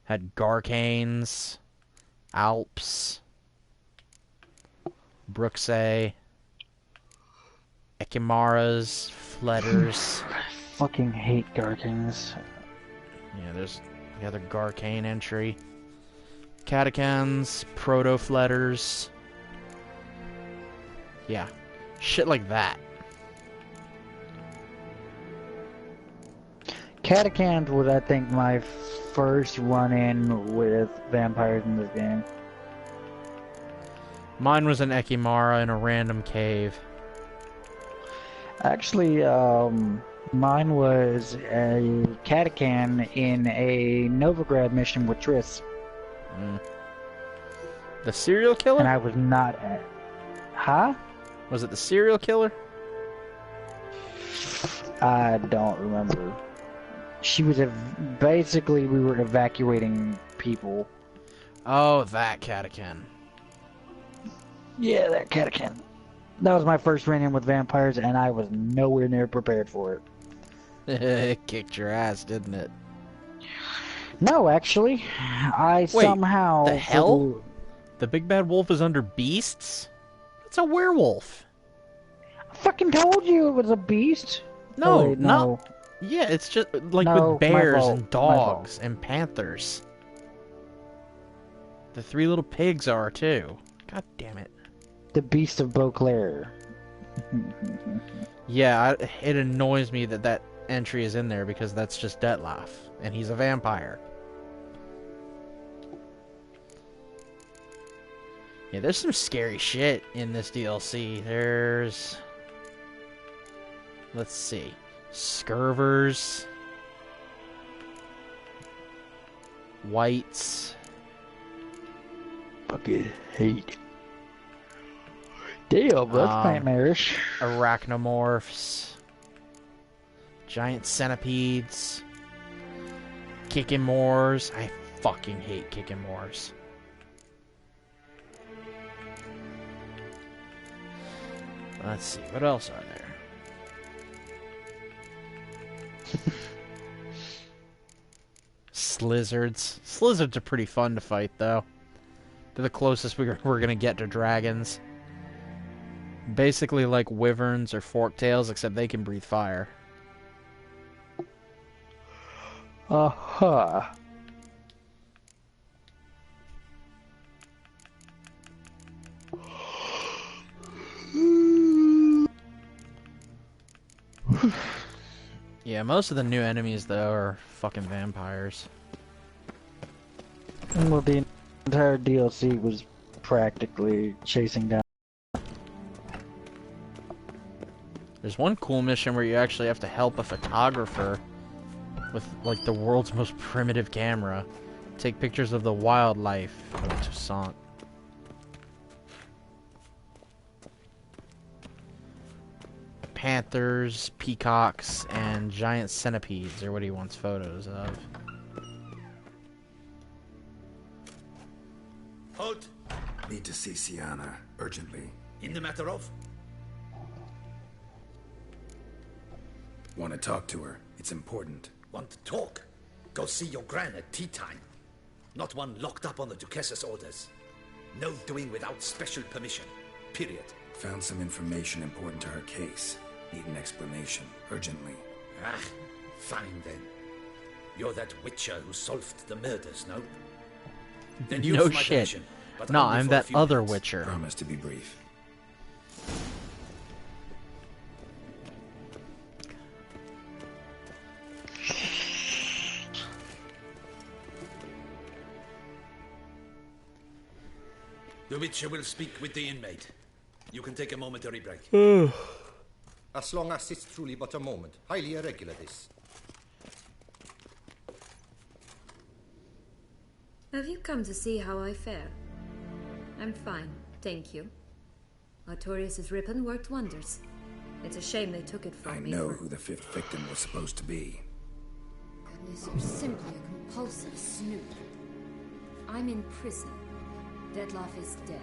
Had Garcanes, Alps, Bruxae, Ekimaras, Fletters. I fucking hate Garkins. Yeah, there's the other Garcane entry. Catacans, Proto-Fletters. Yeah, shit like that. Catacans was, I think, my first run-in with vampires in this game. Mine was an Ekimara in a random cave. Actually, mine was a Catacan in a Novigrad mission with Triss. The serial killer? And I was not at... Huh? Was it the serial killer? I don't remember. She was basically we were evacuating people. Oh, that Catacan. Yeah, that Catacan. That was my first run-in with vampires, and I was nowhere near prepared for it. It kicked your ass, didn't it? No, actually, Wait, somehow... the hell? The big bad wolf is under beasts? It's a werewolf. I fucking told you it was a beast. No, oh, wait, no. Yeah, it's just like No, with bears fault, and dogs and panthers. The three little pigs are too. God damn it. The Beast of Beauclair. Yeah, it annoys me that that entry is in there because that's just Detlaff, and he's a vampire. Yeah, there's some scary shit in this DLC. There's... Let's see. Scurvers. Whites. Fucking hate. Damn, that's nightmarish. Arachnomorphs. Giant centipedes. Kikimors. I fucking hate Kikimors. Let's see, what else are there? Slizzards. Slizzards are pretty fun to fight, though. They're the closest we're gonna get to dragons. Basically like wyverns or forktails, except they can breathe fire. Uh-huh. Yeah, most of the new enemies, though, are fucking vampires. Well, the entire DLC was practically chasing down. There's one cool mission where you actually have to help a photographer with, like, the world's most primitive camera take pictures of the wildlife of Toussaint. Panthers, peacocks, and giant centipedes are what he wants photos of. Halt! Need to see Sienna, urgently. In the matter of? Want to talk to her. It's important. Want to talk? Go see your gran at tea time. Not one locked up on the Duchess's orders. No doing without special permission. Period. Found some information important to her case. Need an explanation, urgently. Ah, fine then. You're that witcher who solved the murders, no? Then use No my shit. permission, but No, only I'm for a that few other minutes. witcher. Promise to be brief. The witcher will speak with the inmate. You can take a momentary break. As long as it's truly but a moment. Highly irregular, this. Have you come to see how I fare? I'm fine, thank you. Artorius' ribbon worked wonders. It's a shame they took it from I me. know who the fifth victim was supposed to be. Goodness, you're simply a compulsive snoop. I'm in prison. Detlaff is dead.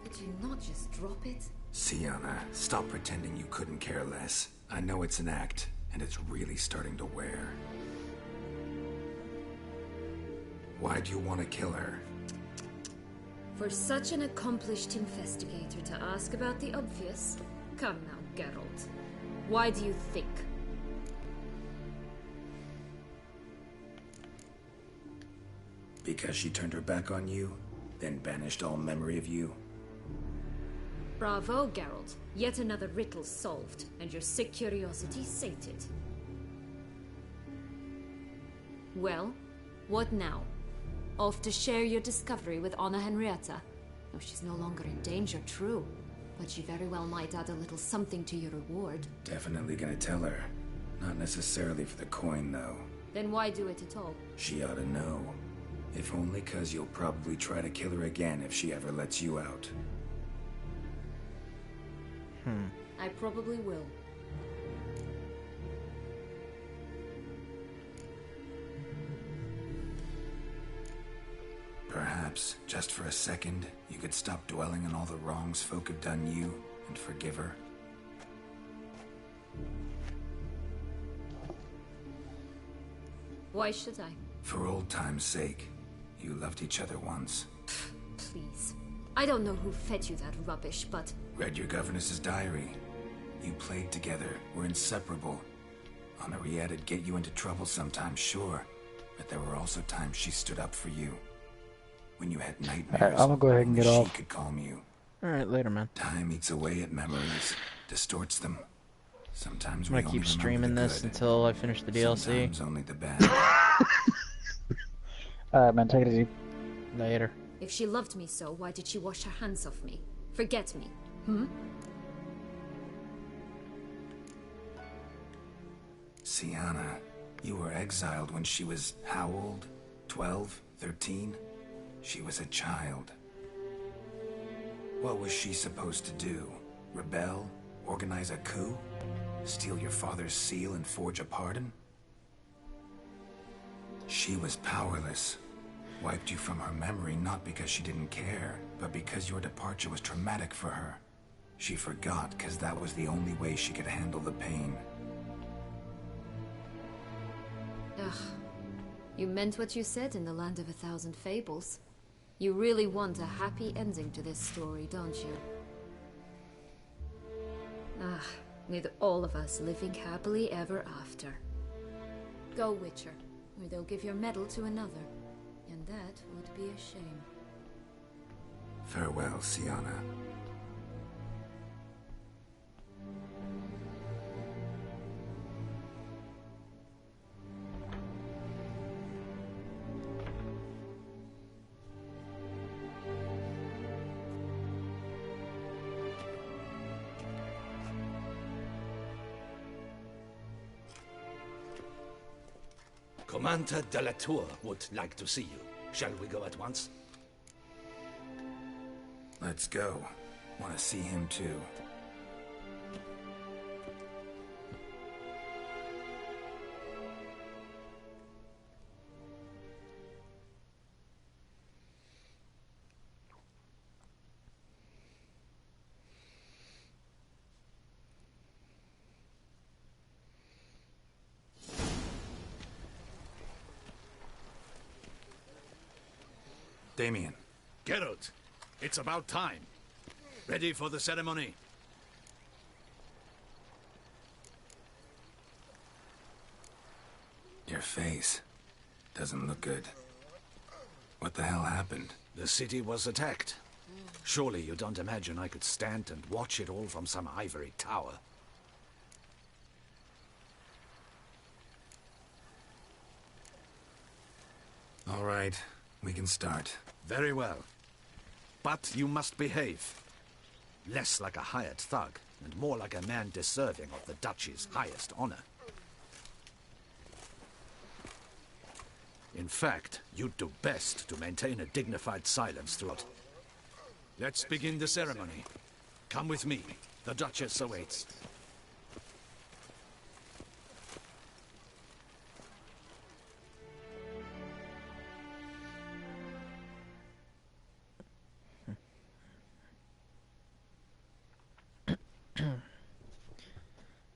Could you not just drop it? Sienna, stop pretending you couldn't care less. I know it's an act, and it's really starting to wear. Why'd you want to kill her? For such an accomplished investigator to ask about the obvious? Come now, Geralt. Why do you think? Because she turned her back on you, then banished all memory of you? Bravo, Geralt. Yet another riddle solved, and your sick curiosity sated. Well, what now? Off to share your discovery with Anna Henrietta? Oh, she's no longer in danger, true. But she very well might add a little something to your reward. Definitely gonna tell her. Not necessarily for the coin, though. Then why do it at all? She ought to know. If only 'cause you'll probably try to kill her again if she ever lets you out. I probably will. Perhaps, just for a second, you could stop dwelling on all the wrongs folk have done you and forgive her. Why should I? For old time's sake. You loved each other once. Please. I don't know who fed you that rubbish, but... Read your governess's diary. You played together, were inseparable. Henriette'd get you into trouble sometimes, sure. But there were also times she stood up for you. When you had nightmares, Alright, I'm gonna go ahead and get off. she could calm you. Alright, later, man. Time eats away at memories, distorts them. Sometimes I'm we gonna only keep remember streaming the this good. until I finish the DLC. Sometimes only the bad. Alright, man, take it easy. Later. If she loved me so, why did she wash her hands off me? Forget me? Sienna, you were exiled when she was how old? 12? 13? She was a child. What was she supposed to do? Rebel? Organize a coup? Steal your father's seal and forge a pardon? She was powerless. Wiped you from her memory not because she didn't care, but because your departure was traumatic for her. She forgot because that was the only way she could handle the pain. Ugh. You meant what you said in the Land of a Thousand Fables. You really want a happy ending to this story, don't you? Ah, with all of us living happily ever after. Go, Witcher, or they'll give your medal to another. And that would be a shame. Farewell, Sienna. Commander de la Tour would like to see you. Shall we go at once? Let's go. Want to see him too. Damien. Geralt, it's about time. Ready for the ceremony? Your face doesn't look good. What the hell happened? The city was attacked. Surely you don't imagine I could stand and watch it all from some ivory tower. All right, we can start. Very well. But you must behave. Less like a hired thug, and more like a man deserving of the Duchy's highest honor. In fact, you'd do best to maintain a dignified silence throughout. Let's begin the ceremony. Come with me. The Duchess awaits.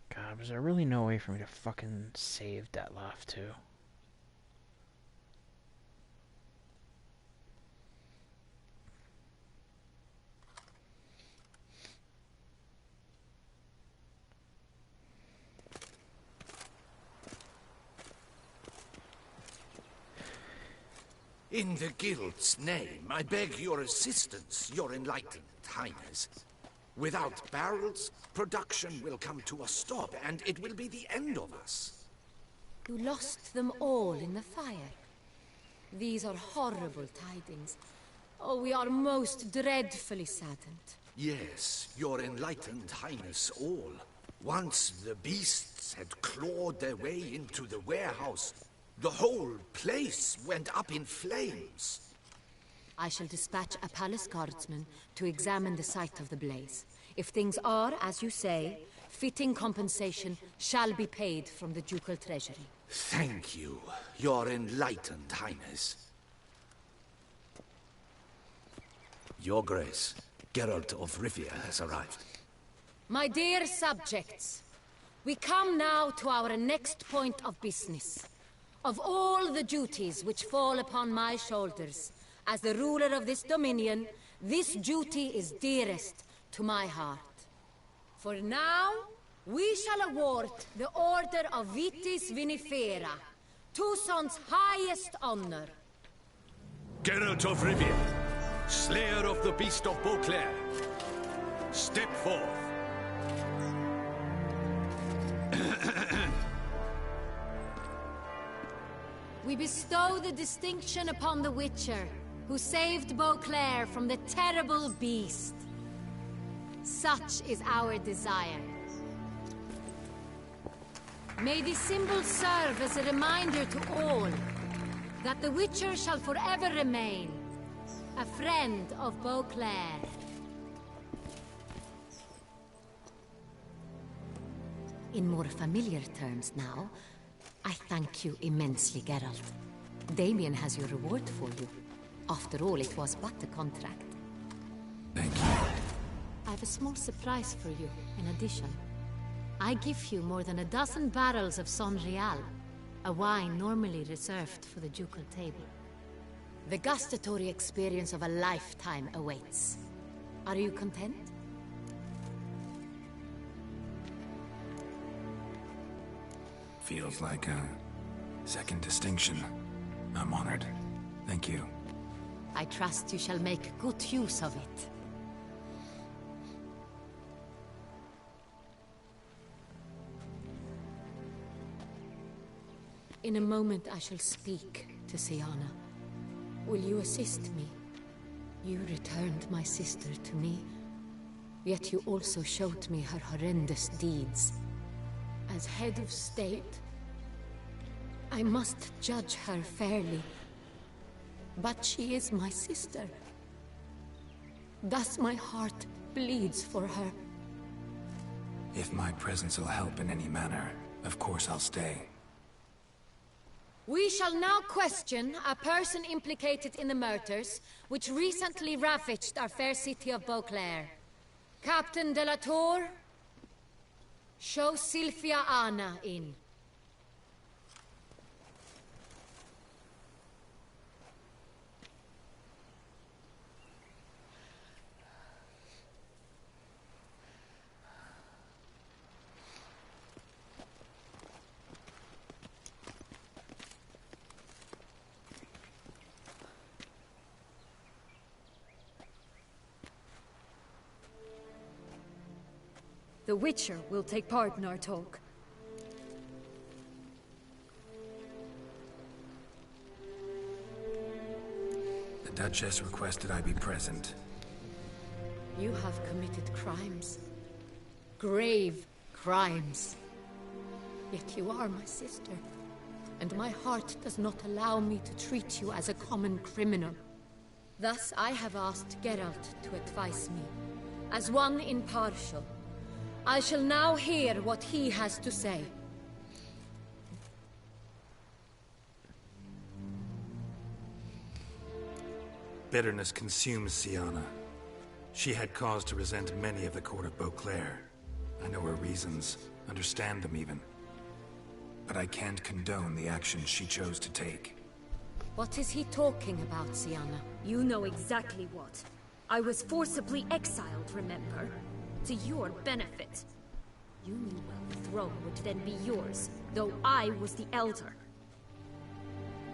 God, was there really no way for me to fucking save Detlaff too? In the Guild's name, I beg your assistance, your enlightened highness. Without barrels, production will come to a stop, and it will be the end of us. You lost them all in the fire. These are horrible tidings. Oh, we are most dreadfully saddened. Yes, your enlightened highness all. Once the beasts had clawed their way into the warehouse, the whole place went up in flames. I shall dispatch a palace guardsman to examine the site of the blaze. If things are, as you say, fitting compensation shall be paid from the ducal treasury. Thank you, your enlightened highness. Your Grace, Geralt of Rivia has arrived. My dear subjects, we come now to our next point of business. Of all the duties which fall upon my shoulders, as the ruler of this dominion, this duty is dearest to my heart. For now, we shall award the Order of Vitis Vinifera, Tucson's highest honor. Geralt of Rivia, Slayer of the Beast of Beauclair, step forth. We bestow the distinction upon the Witcher, who saved Beauclair from the terrible beast. Such is our desire. May this symbol serve as a reminder to all that the Witcher shall forever remain a friend of Beauclair. In more familiar terms now, I thank you immensely, Geralt. Damien has your reward for you. After all, it was but a contract. Thank you. I have a small surprise for you, in addition. I give you more than a dozen barrels of Son Real, a wine normally reserved for the ducal table. The gustatory experience of a lifetime awaits. Are you content? Feels like a second distinction. I'm honored. Thank you. I trust you shall make good use of it. In a moment I shall speak to Siana. Will you assist me? You returned my sister to me, yet you also showed me her horrendous deeds. As head of state, I must judge her fairly. But she is my sister. Thus my heart bleeds for her. If my presence will help in any manner, of course I'll stay. We shall now question a person implicated in the murders which recently ravaged our fair city of Beauclair. Captain de la Tour, show Sylvia Anna in. The Witcher will take part in our talk. The Duchess requested I be present. You have committed crimes. Grave crimes. Yet you are my sister, and my heart does not allow me to treat you as a common criminal. Thus I have asked Geralt to advise me, as one impartial. I shall now hear what he has to say. Bitterness consumes Siana. She had cause to resent many of the court of Beauclair. I know her reasons, understand them even. But I can't condone the actions she chose to take. What is he talking about, Siana? You know exactly what. I was forcibly exiled, remember? To your benefit. You knew well the throne would then be yours, though I was the elder.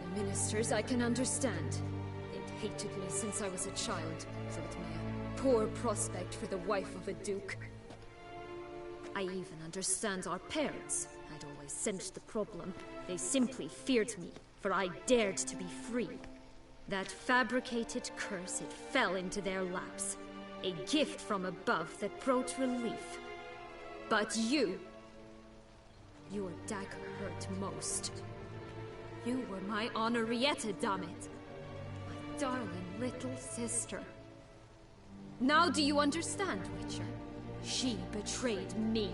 The ministers I can understand. They'd hated me since I was a child, thought me a poor prospect for the wife of a duke. I even understand our parents. I'd always sensed the problem. They simply feared me, for I dared to be free. That fabricated curse, it fell into their laps. A gift from above that brought relief. But you... your dagger hurt most. You were my Honorietta, damn it. My darling little sister. Now do you understand, Witcher? She betrayed me.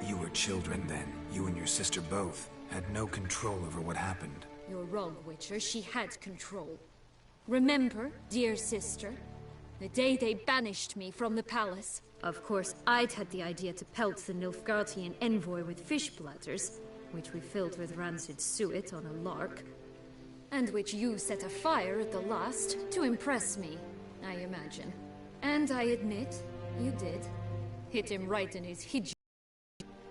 You were children then. You and your sister both had no control over what happened. You're wrong, Witcher. She had control. Remember, dear sister, the day they banished me from the palace? Of course, I'd had the idea to pelt the Nilfgaardian envoy with fish bladders, which we filled with rancid suet on a lark, and which you set afire at the last to impress me, I imagine. And I admit, you did. Hit him right in his hijab.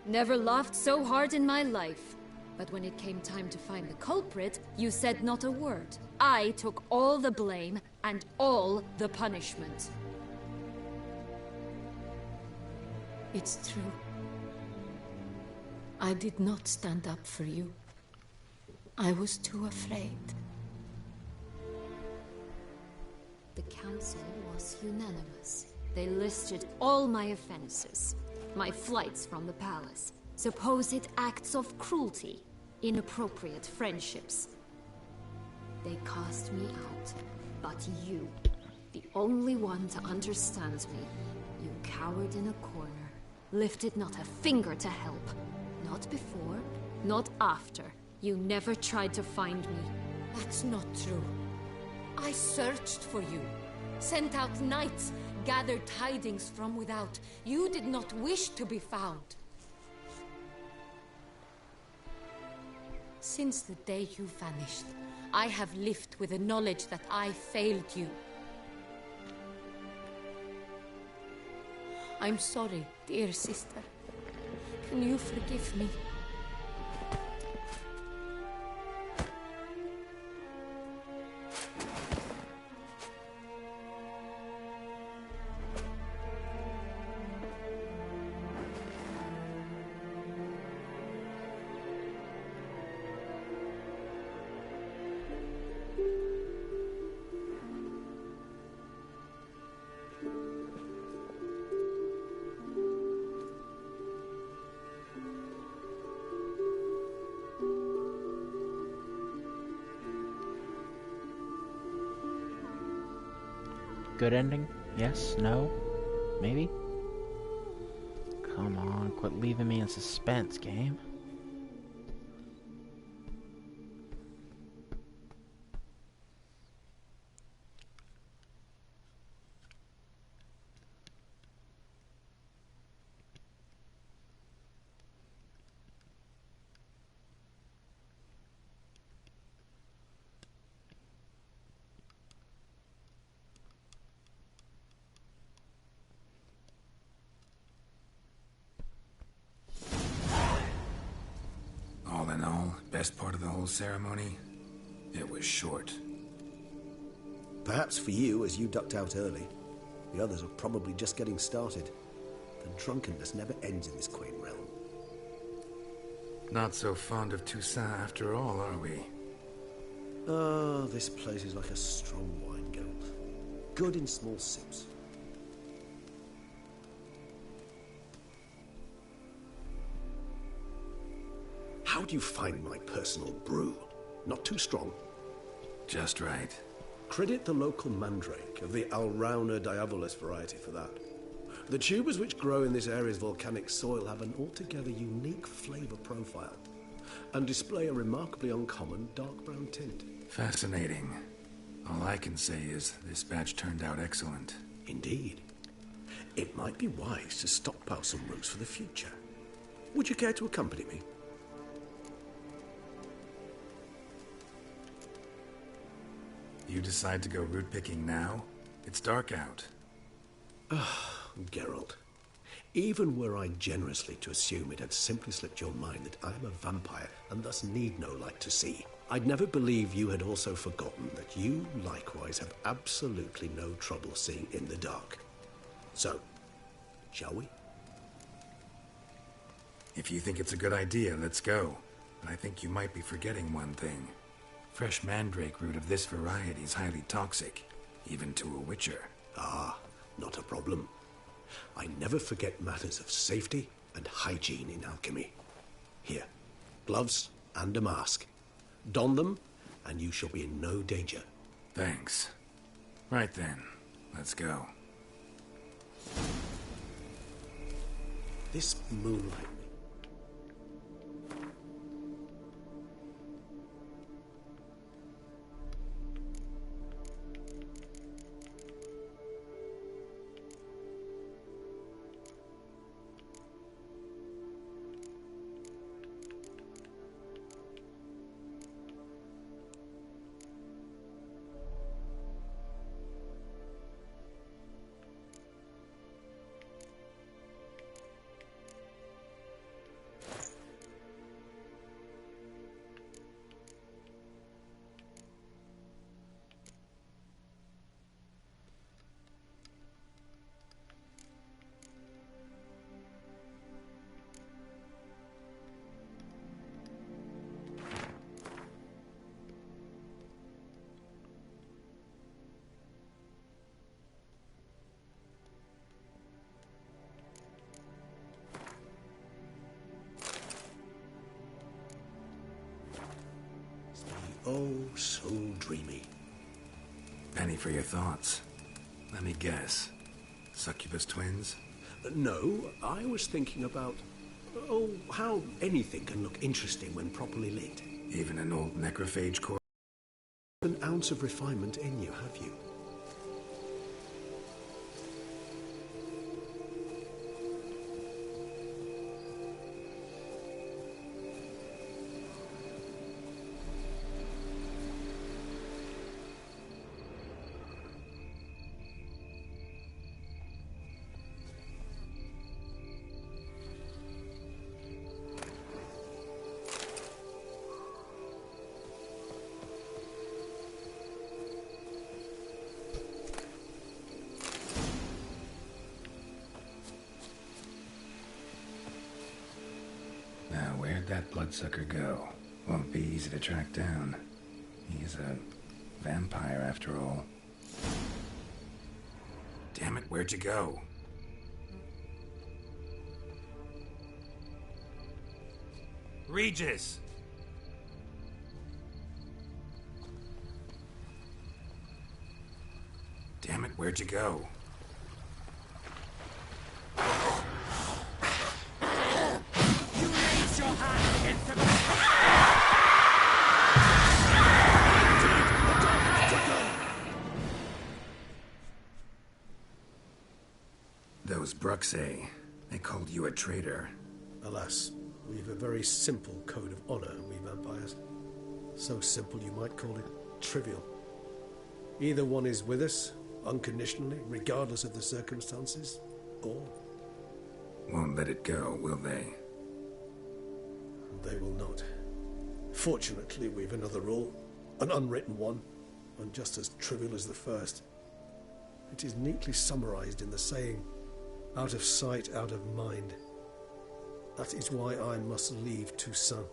Never laughed so hard in my life. But when it came time to find the culprit, you said not a word. I took all the blame and all the punishment. It's true. I did not stand up for you. I was too afraid. The council was unanimous. They listed all my offenses. My flights from the palace, supposed acts of cruelty, inappropriate friendships. They cast me out, but you, the only one to understand me, you cowered in a corner, lifted not a finger to help. Not before, not after. You never tried to find me. That's not true. I searched for you, sent out knights, gathered tidings from without. You did not wish to be found. Since the day you vanished, I have lived with the knowledge that I failed you. I'm sorry, dear sister. Can you forgive me? Good ending? Yes? No? Maybe? Come on, quit leaving me in suspense, game. All in all, best part of the whole ceremony, it was short. Perhaps for you, as you ducked out early. The others are probably just getting started. The drunkenness never ends in this quaint realm. Not so fond of Toussaint after all, are we? Oh, this place is like a strong wine, Geralt. Good in small sips. How do you find my personal brew? Not too strong? Just right. Credit the local mandrake of the Alrauna diabolus variety for that. The tubers which grow in this area's volcanic soil have an altogether unique flavour profile and display a remarkably uncommon dark brown tint. Fascinating. All I can say is this batch turned out excellent. Indeed. It might be wise to stockpile some roots for the future. Would you care to accompany me? You decide to go root picking now? It's dark out. Geralt, even were I generously to assume it had simply slipped your mind that I am a vampire and thus need no light to see, I'd never believe you had also forgotten that you likewise have absolutely no trouble seeing in the dark. So, shall we? If you think it's a good idea, let's go. But I think you might be forgetting one thing. Fresh mandrake root of this variety is highly toxic, even to a witcher. Ah, not a problem. I never forget matters of safety and hygiene in alchemy. Here, gloves and a mask. Don them, and you shall be in no danger. Thanks. Right then, let's go. This moonlight... Oh, so dreamy. Penny for your thoughts. Let me guess. Succubus twins? No, I was thinking about... Oh, how anything can look interesting when properly lit. Even an old necrophage core? An ounce of refinement in you, have you? Where'd that bloodsucker go? Won't be easy to track down. He's a vampire after all. Damn it, where'd you go? Regis! Damn it, where'd you go? Those Bruxay, they called you a traitor. Alas, we've a very simple code of honor, we vampires. So simple you might call it trivial. Either one is with us, unconditionally, regardless of the circumstances, or... Won't let it go, will they? They will not. Fortunately, we've another rule, an unwritten one, and just as trivial as the first. It is neatly summarized in the saying, out of sight, out of mind. That is why I must leave Toussaint.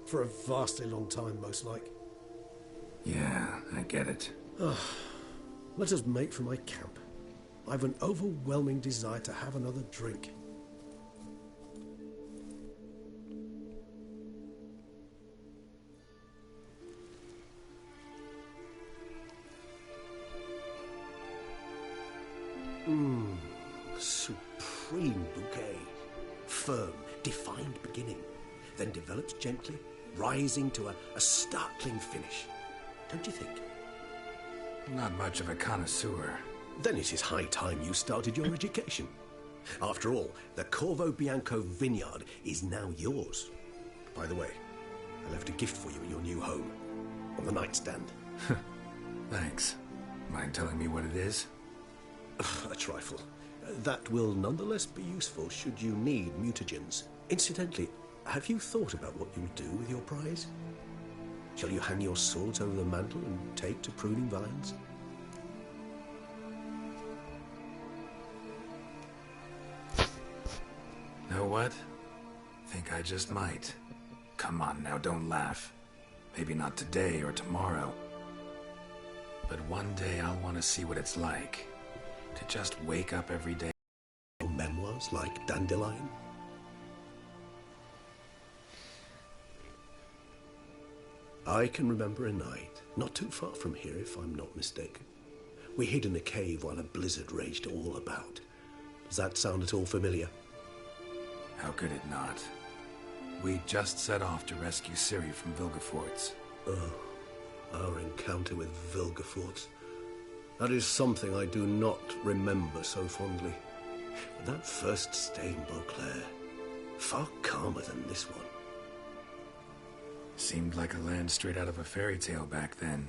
For a vastly long time, most like. Yeah, I get it. Let us make for my camp. I've an overwhelming desire to have another drink. Supreme bouquet. Firm, defined beginning, then develops gently, rising to a startling finish. Don't you think? Not much of a connoisseur. Then it is high time you started your education. After all, the Corvo Bianco vineyard is now yours. By the way, I left a gift for you in your new home, on the nightstand. Thanks. Mind telling me what it is? A trifle. That will nonetheless be useful should you need mutagens. Incidentally, have you thought about what you'll do with your prize? Shall you hang your swords over the mantle and take to pruning vines? know what? Think I just might. Come on now, don't laugh. Maybe not today or tomorrow. But one day I'll want to see what it's like to just wake up every day. Memoirs like Dandelion? I can remember a night, not too far from here if I'm not mistaken. We hid in a cave while a blizzard raged all about. Does that sound at all familiar? How could it not? We just set off to rescue Ciri from Vilgefortz. Oh, our encounter with Vilgefortz. That is something I do not remember so fondly. But that first stay in Beauclair, far calmer than this one. Seemed like a land straight out of a fairy tale back then.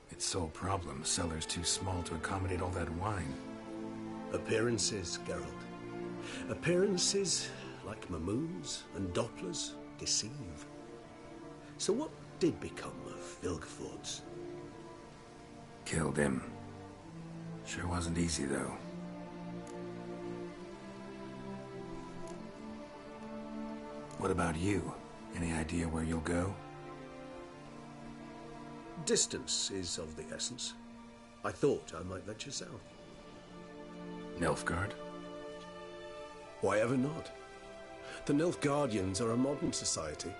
Its sole problem, cellars too small to accommodate all that wine. Appearances, Geralt. Appearances, like Mamoons and Dopplers, deceive. So what did become of Vilgefortz? Killed him. Sure wasn't easy, though. What about you? Any idea where you'll go? Distance is of the essence. I thought I might venture south. Nilfgaard? Why ever not? The Nilfgaardians are a modern society.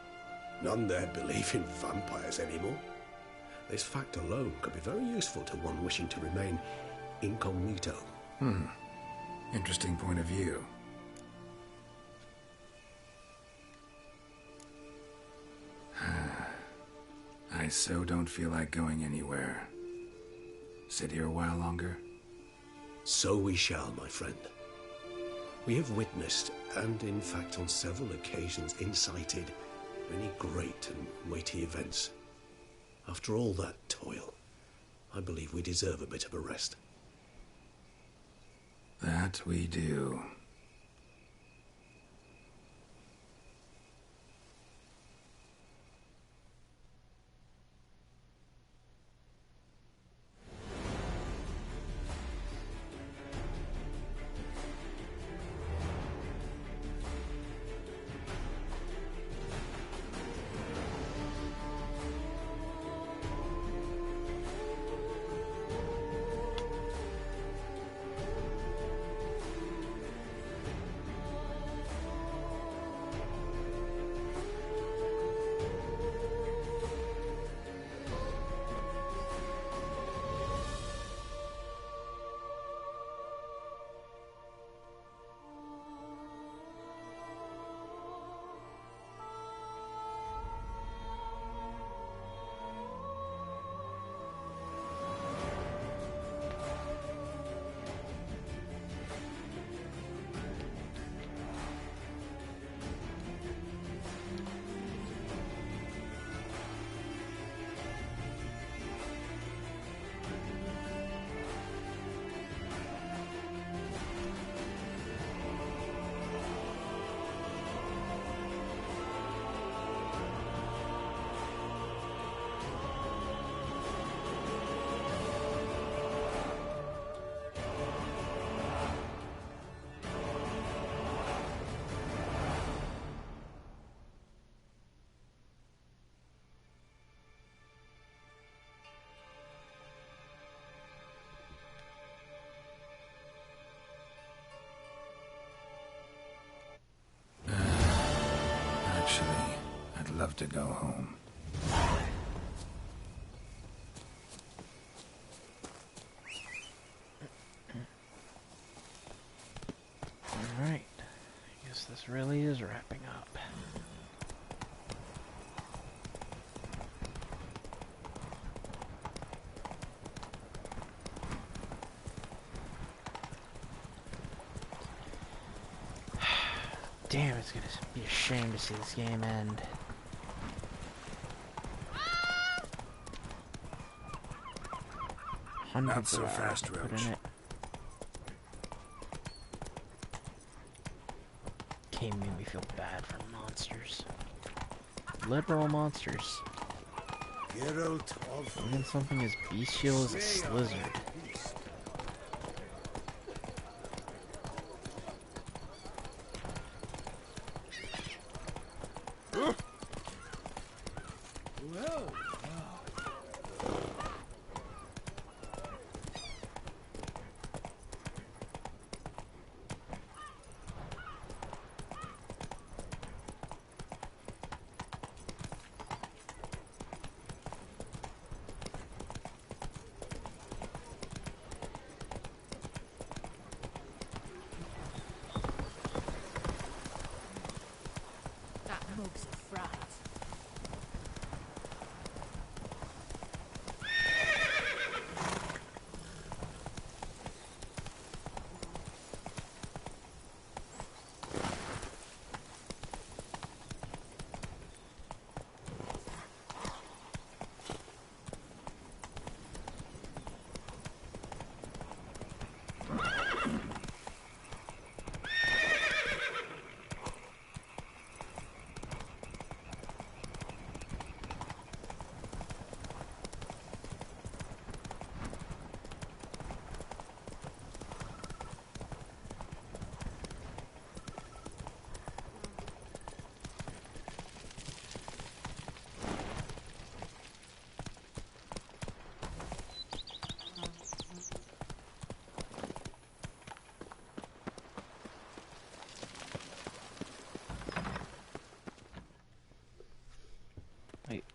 None there believe in vampires anymore. This fact alone could be very useful to one wishing to remain incognito. Interesting point of view. I so don't feel like going anywhere. Sit here a while longer? So we shall, my friend. We have witnessed, and in fact on several occasions incited, many great and weighty events. After all that toil, I believe we deserve a bit of a rest. That we do. Actually, I'd love to go home. Alright. I guess this really is wrapping up. Damn, it's gonna be a shame to see this game end. Not so fast, Roach. Game made me feel bad for monsters. Liberal monsters. Geralt of... Even something as bestial as a slizzard.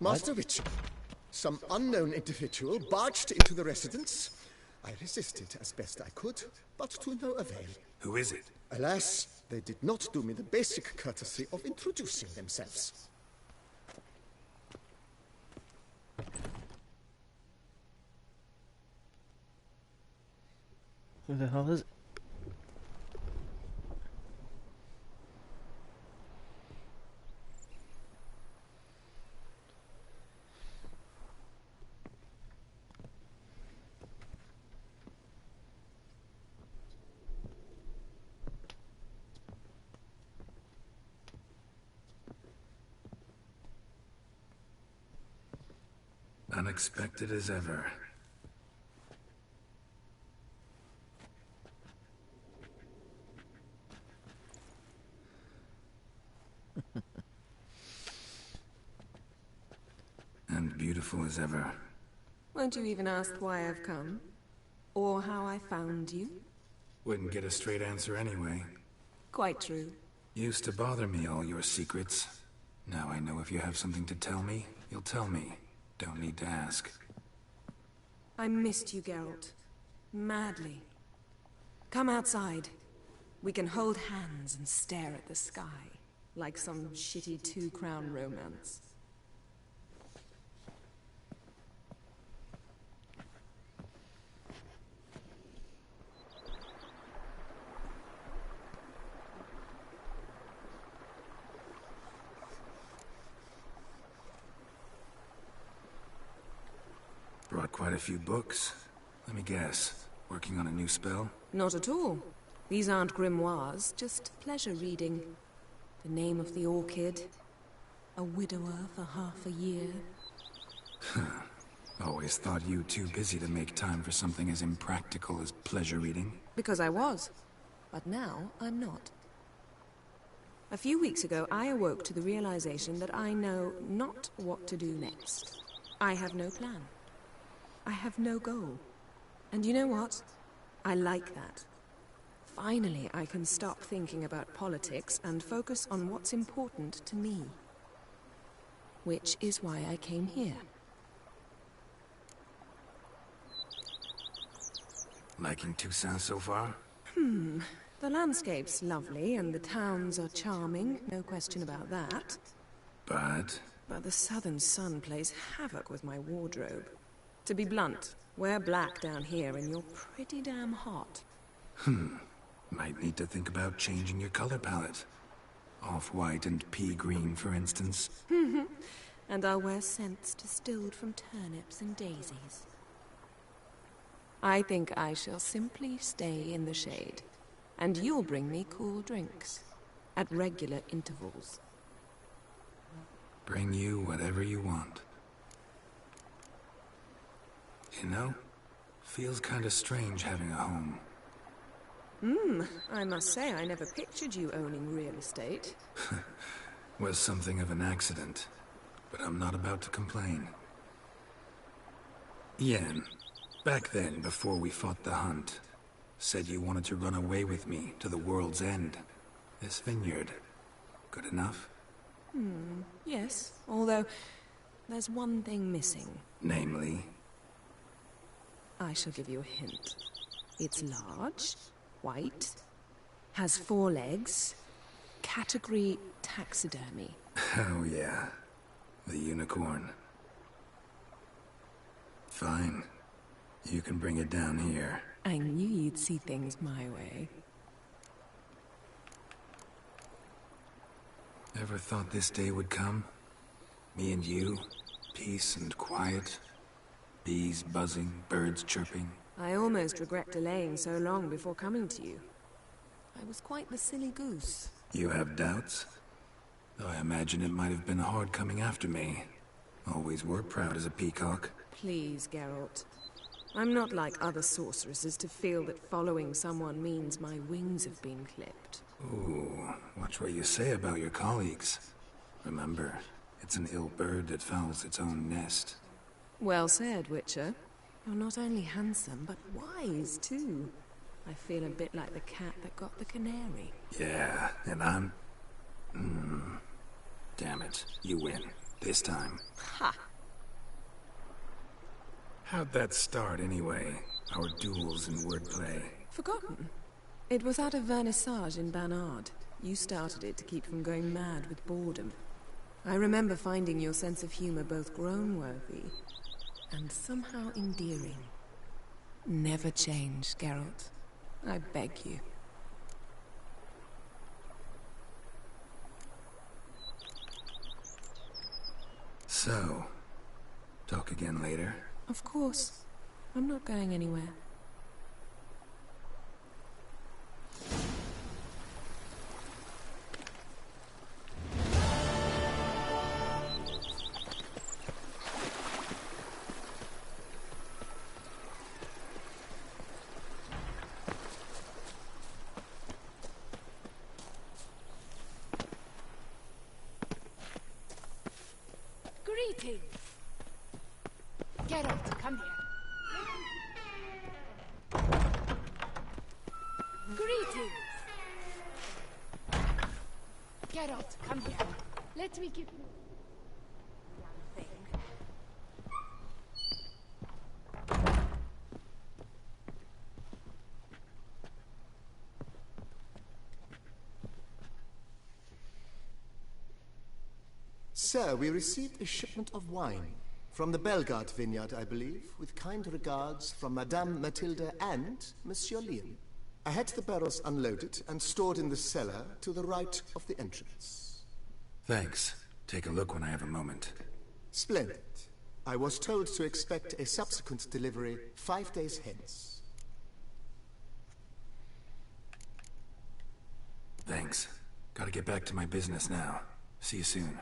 Master Witcher, some unknown individual barged into the residence. I resisted as best I could, but to no avail. Who is it? Alas, they did not do me the basic courtesy of introducing themselves. Who the hell is it? Unexpected as ever. And beautiful as ever. Won't you even ask why I've come? Or how I found you? Wouldn't get a straight answer anyway. Quite true. Used to bother me, all your secrets. Now I know if you have something to tell me, you'll tell me. Don't need to ask. I missed you, Geralt. Madly. Come outside. We can hold hands and stare at the sky, like some shitty two-crown romance. Brought quite a few books. Let me guess. Working on a new spell? Not at all. These aren't grimoires, just pleasure reading. The Name of the Orchid. A widower for half a year. Always thought you too busy to make time for something as impractical as pleasure reading. Because I was. But now, I'm not. A few weeks ago, I awoke to the realization that I know not what to do next. I have no plan. I have no goal. And you know what? I like that. Finally, I can stop thinking about politics and focus on what's important to me. Which is why I came here. Liking Toussaint so far? The landscape's lovely and the towns are charming, no question about that. But the southern sun plays havoc with my wardrobe. To be blunt, wear black down here and you're pretty damn hot. Might need to think about changing your color palette. Off-white and pea green, for instance. And I'll wear scents distilled from turnips and daisies. I think I shall simply stay in the shade. And you'll bring me cool drinks. At regular intervals. Bring you whatever you want. You know, feels kinda strange having a home. I must say I never pictured you owning real estate. Was something of an accident, but I'm not about to complain. Yen, back then, before we fought the hunt, said you wanted to run away with me to the world's end. This vineyard, good enough? Yes, although there's one thing missing. Namely? I shall give you a hint. It's large, white, has 4 legs, category taxidermy. Oh yeah, the unicorn. Fine, you can bring it down here. I knew you'd see things my way. Ever thought this day would come? Me and you, peace and quiet. Bees buzzing, birds chirping. I almost regret delaying so long before coming to you. I was quite the silly goose. You have doubts? Though I imagine it might have been hard coming after me. Always were proud as a peacock. Please, Geralt. I'm not like other sorceresses to feel that following someone means my wings have been clipped. Ooh, watch what you say about your colleagues. Remember, it's an ill bird that fouls its own nest. Well said, Witcher. You're not only handsome, but wise, too. I feel a bit like the cat that got the canary. Yeah, and I'm... Damn it, you win. This time. Ha! How'd that start, anyway? Our duels and wordplay. Forgotten? It was at a vernissage in Barnard. You started it to keep from going mad with boredom. I remember finding your sense of humor both groan-worthy and somehow endearing. Never change, Geralt. I beg you. So, talk again later? Of course. I'm not going anywhere. Greetings. Geralt, come here. Greetings. Geralt, come here. Let me give you... young thing. Sir, we received a shipment of wine. From the Belgard vineyard, I believe, with kind regards from Madame Matilda and Monsieur Leon. I had the barrels unloaded and stored in the cellar to the right of the entrance. Thanks. Take a look when I have a moment. Splendid. I was told to expect a subsequent delivery 5 days hence. Thanks. Gotta get back to my business now. See you soon.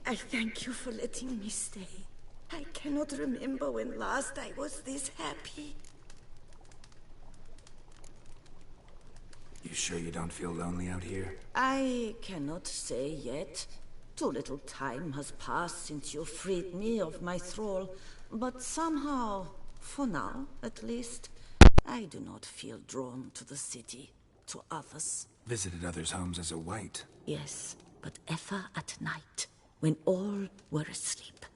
I thank you for letting me stay. I cannot remember when last I was this happy. You sure you don't feel lonely out here? I cannot say yet. Too little time has passed since you freed me of my thrall, but somehow, for now at least, I do not feel drawn to the city, to others. Visited others' homes as a white. Yes, but ever at night, when all were asleep,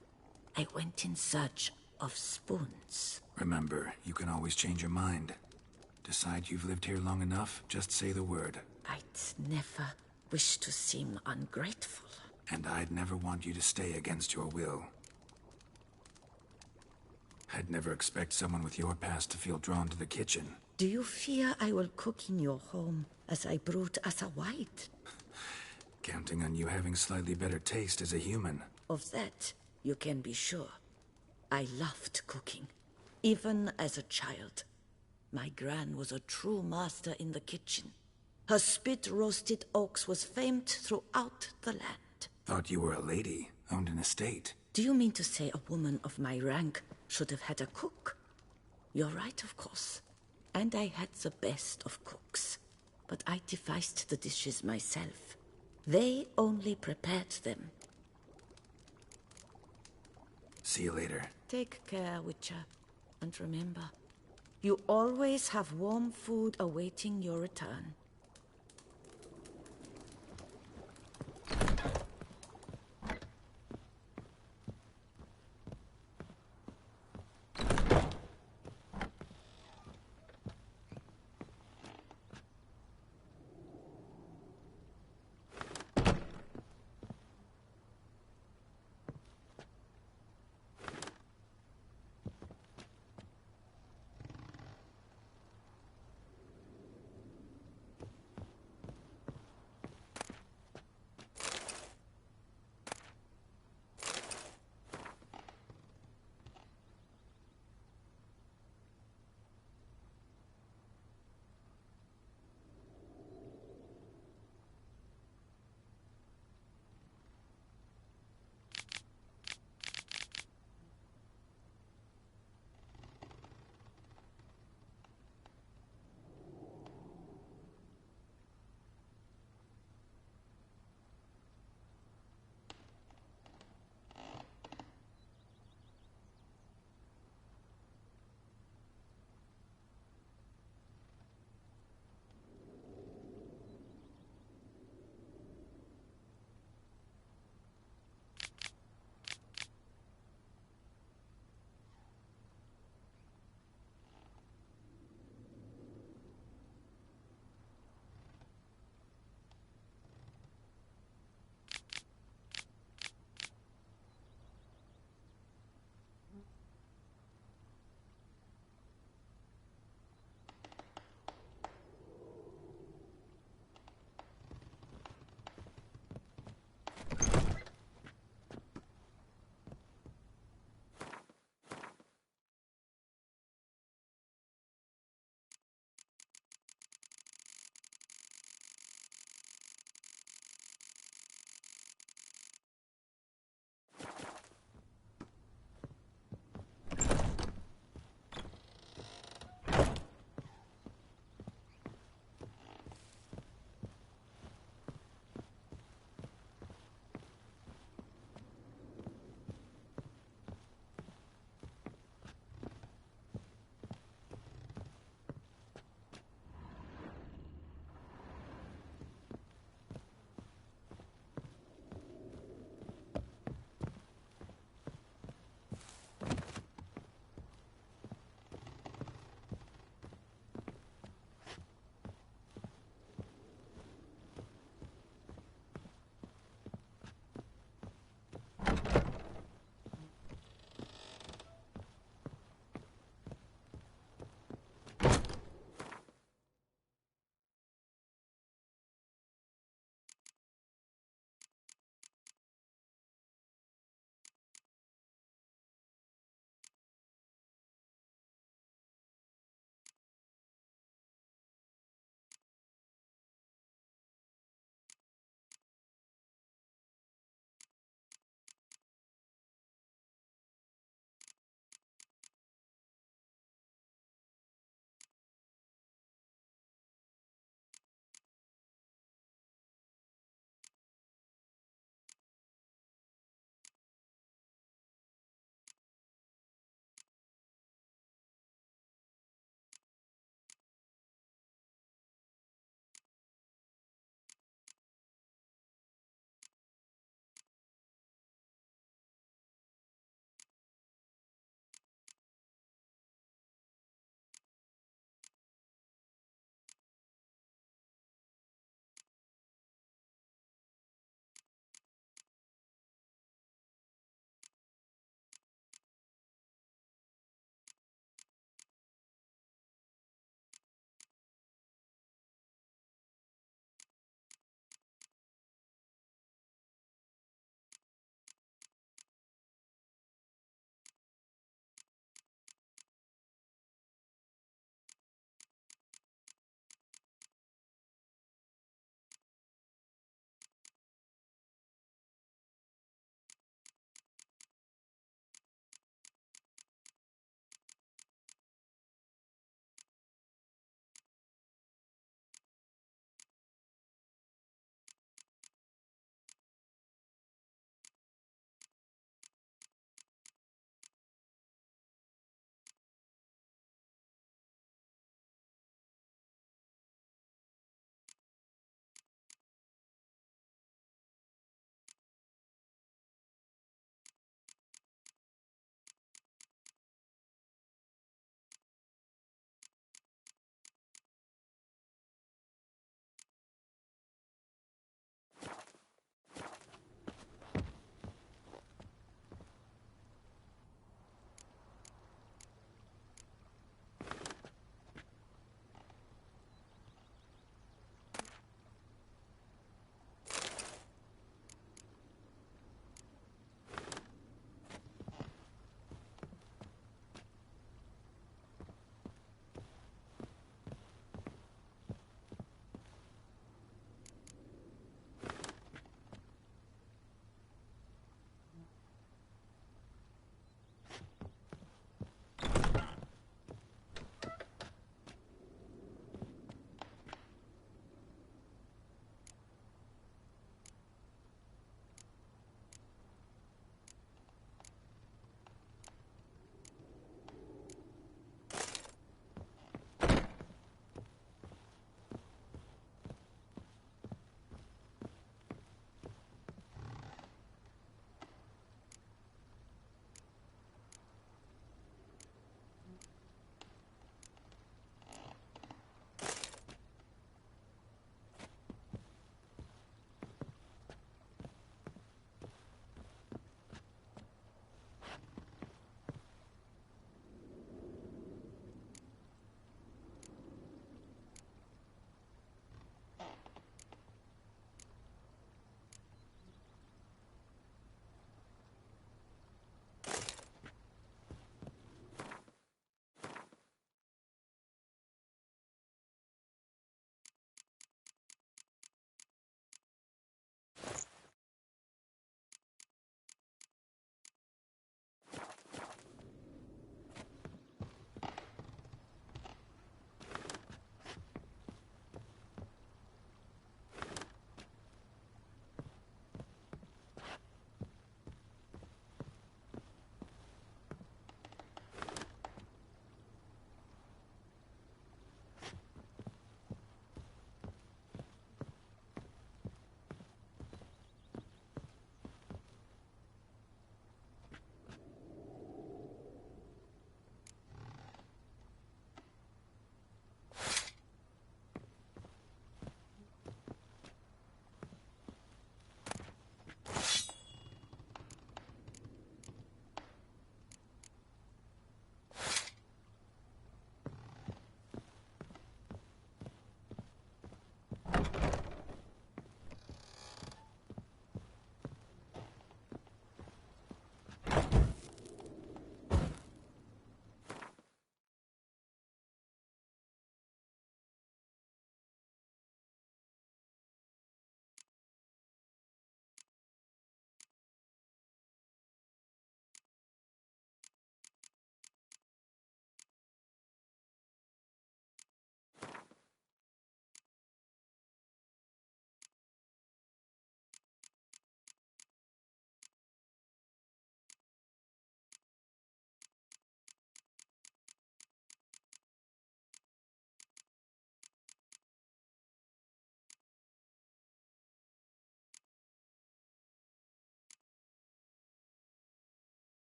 I went in search of spoons. Remember, you can always change your mind. Decide you've lived here long enough, just say the word. I'd never wish to seem ungrateful. And I'd never want you to stay against your will. I'd never expect someone with your past to feel drawn to the kitchen. Do you fear I will cook in your home as I brewed as a white? Counting on you having slightly better taste as a human. Of that, you can be sure. I loved cooking, even as a child. My gran was a true master in the kitchen. Her spit-roasted oaks was famed throughout the land. Thought you were a lady, owned an estate. Do you mean to say a woman of my rank should have had a cook? You're right, of course. And I had the best of cooks. but I devised the dishes myself. They only prepared them. See you later. Take care, Witcher. And remember, you always have warm food awaiting your return.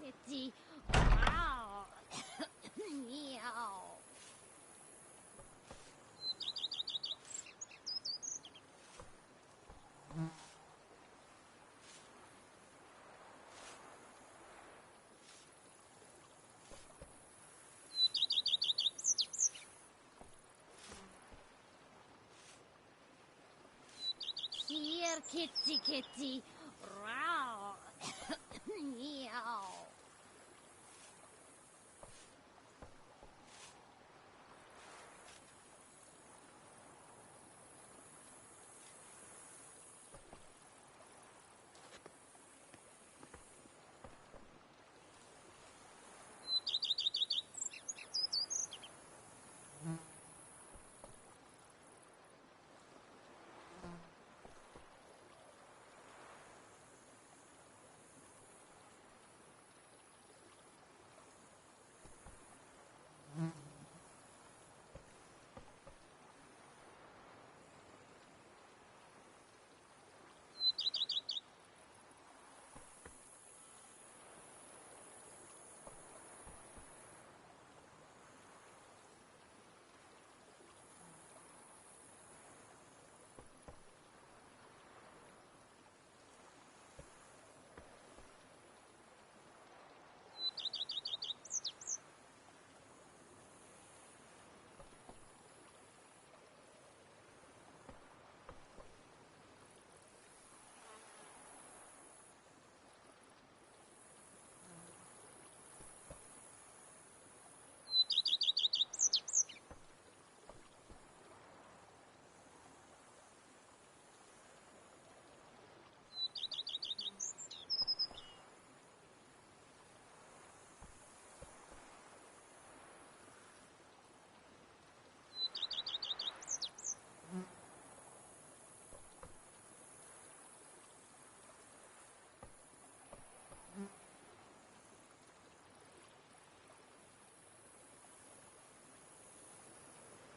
kitty. Wow. Meow. Here, kitty, kitty. Wow. Meow.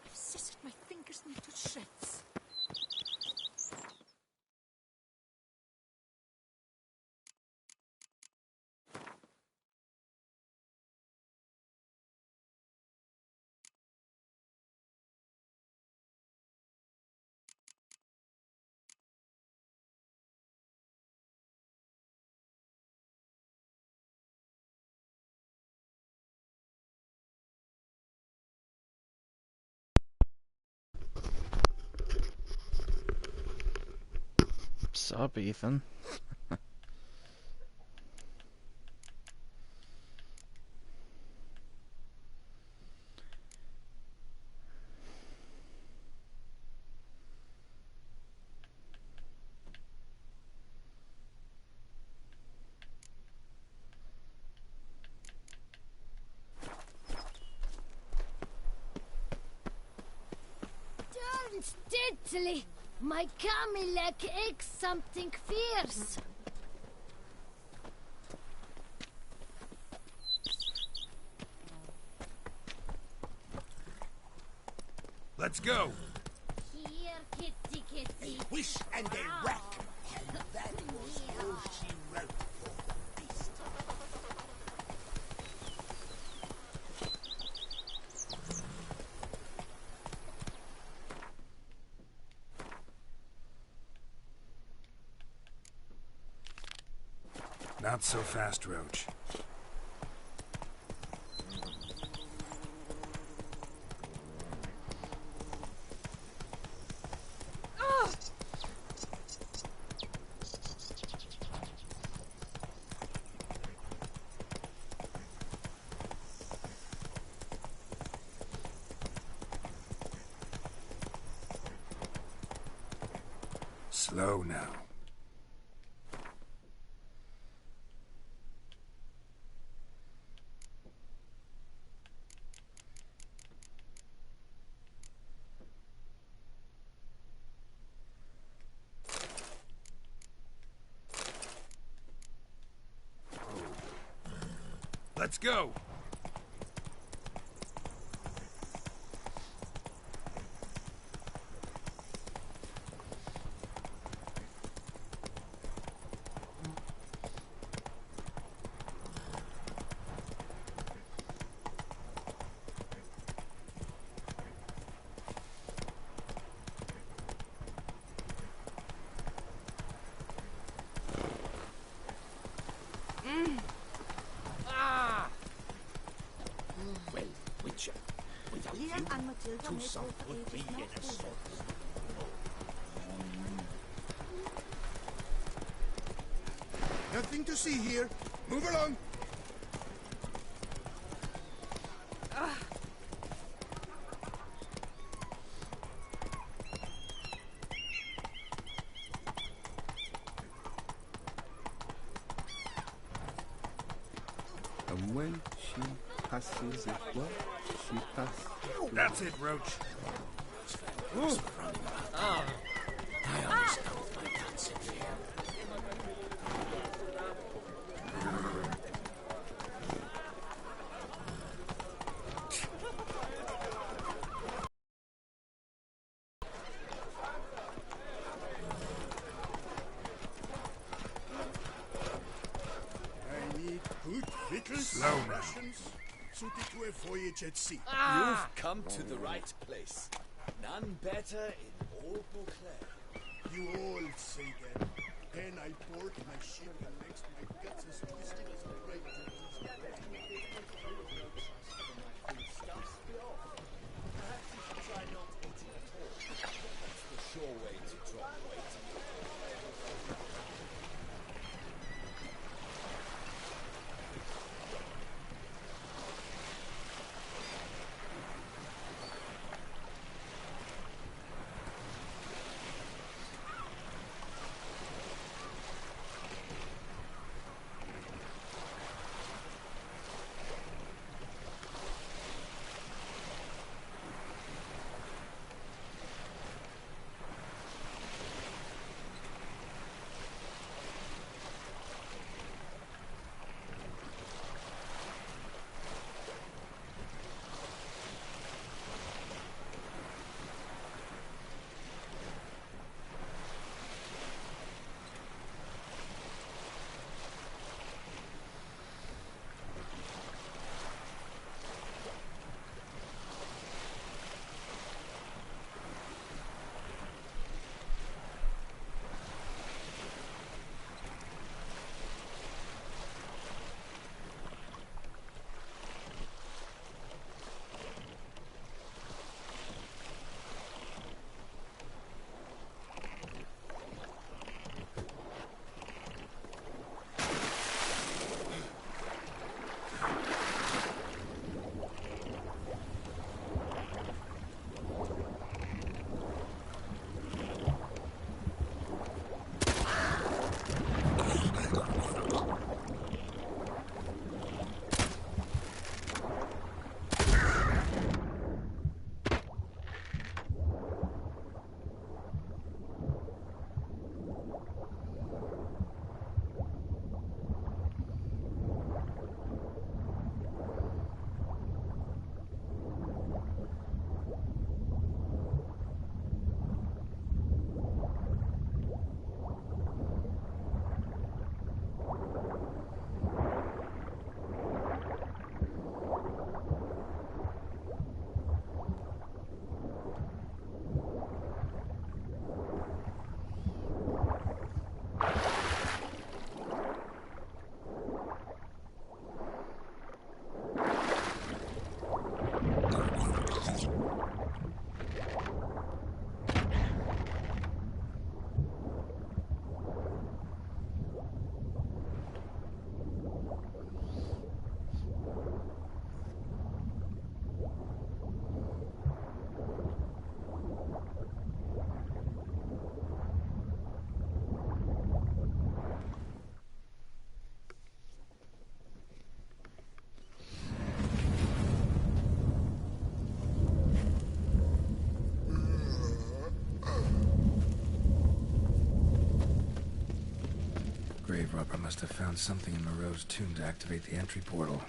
I've scissored my fingers into shreds. Sup, Ethan? Darn steadily. My Camilek aches something fierce. Let's go. Here, kitty, kitty. A wish and a whack. And that was all she wrote for the beast. Not so fast, Roach. Slow now. Let's go. Liam and Matilda to made support both me ages in not a foolish. sort. Nothing to see here. Move along. And when she passes it, what? She passes. That's it, Roach. Ah, I always felt my dancing fear. I need good victuals, Slow now. rations, suited to a voyage at sea. You've come to the right place. None better in all Beauclair. You all say that. Then I board my ship and next my guts as twisted as a break. Try not eating at all. That's the sure way to drop weight. Grave robber must have found something in Moreau's tomb to activate the entry portal.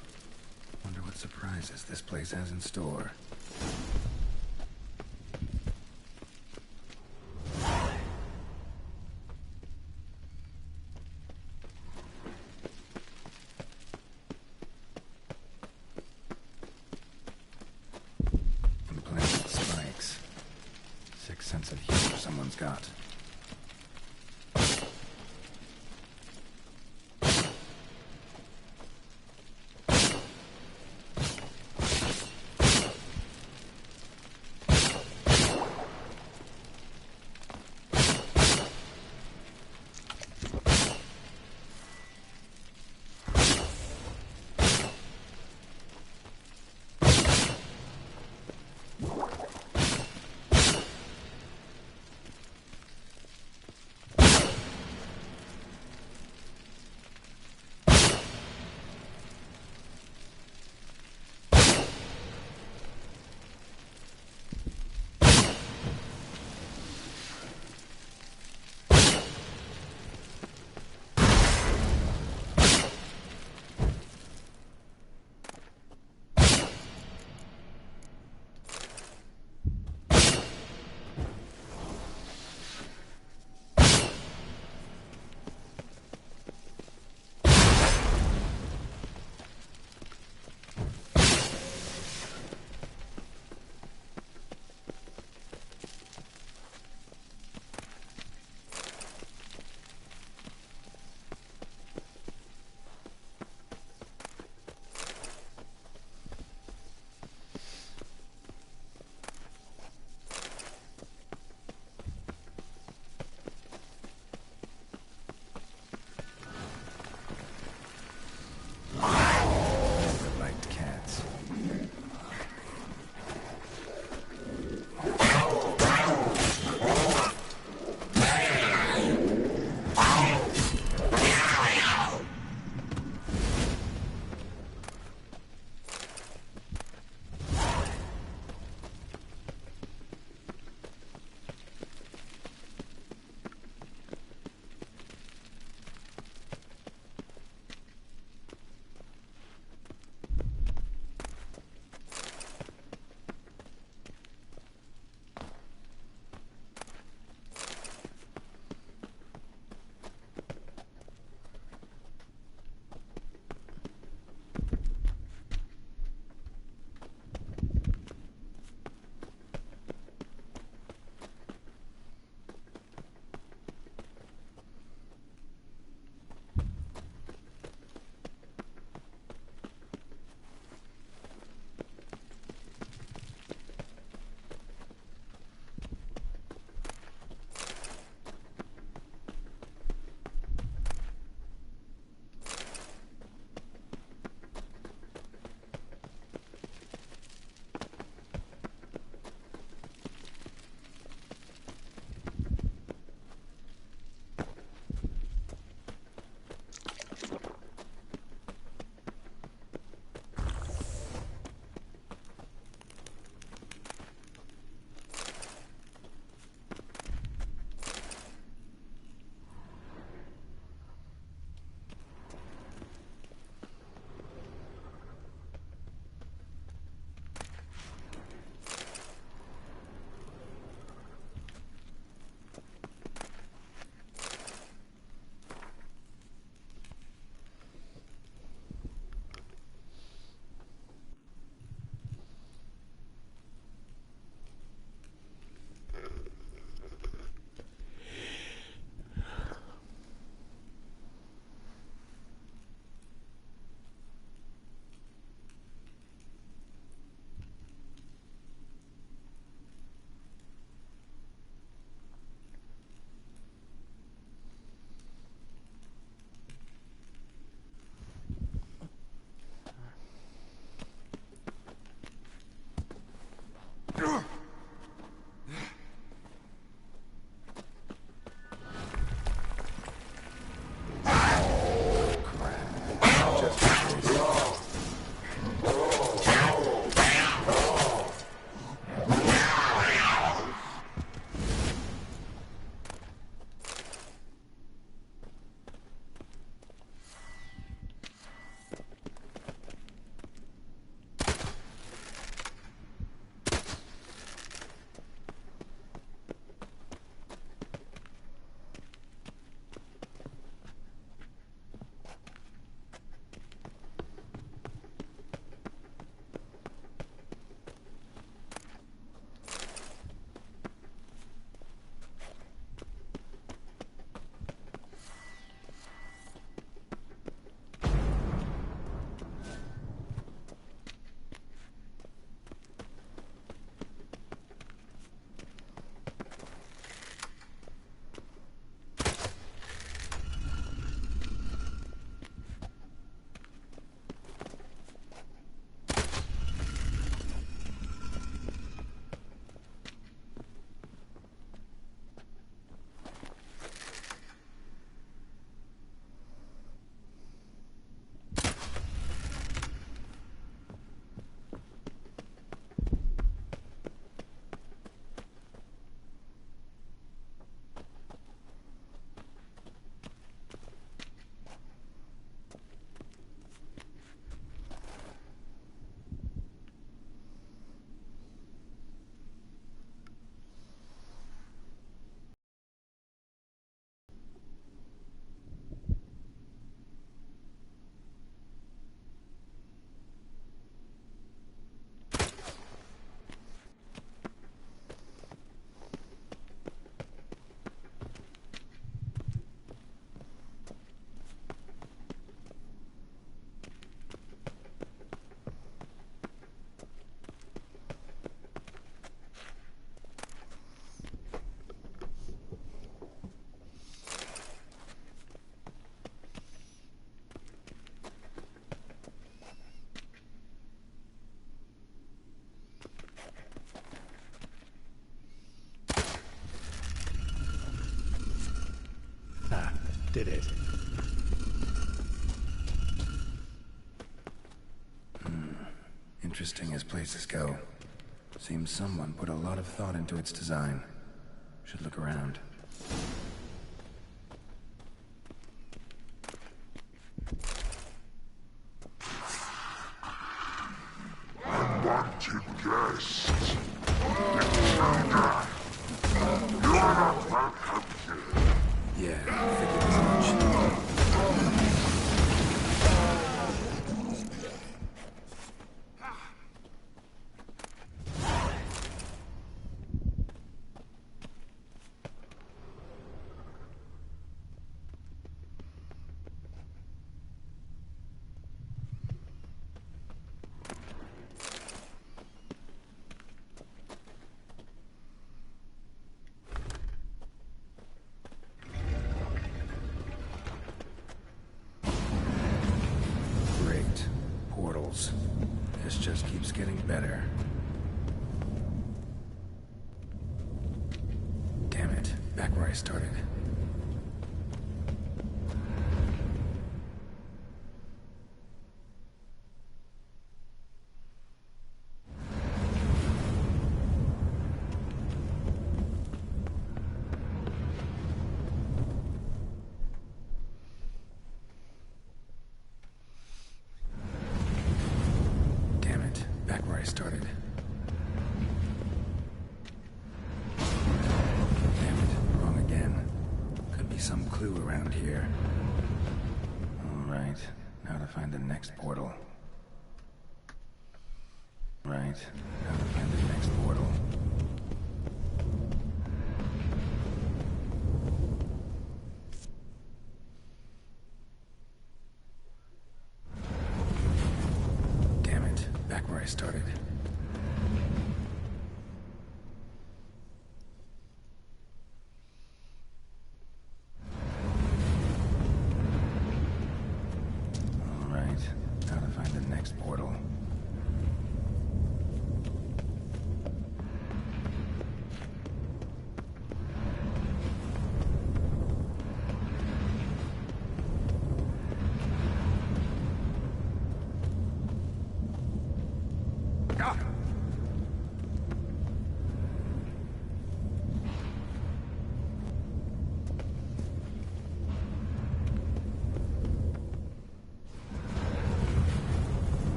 Wonder what surprises this place has in store. Implanted spikes. Sixth sense of humor someone's got. Did it. Interesting as places go. Seems someone put a lot of thought into its design. Should look around. Unwanted guest. Intruder. You are not welcome here. Yeah, figured as much. Great. Portals. This just keeps getting better. Damn it. Back where I started. Damn it. Back where I started. Damn it. Wrong again. Could be some clue around here. Alright. Now to find the next portal. Right. Now to find the next portal. Damn it. Back where I started. Alright. Now to find the next portal.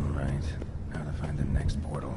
Alright. Now to find the next portal.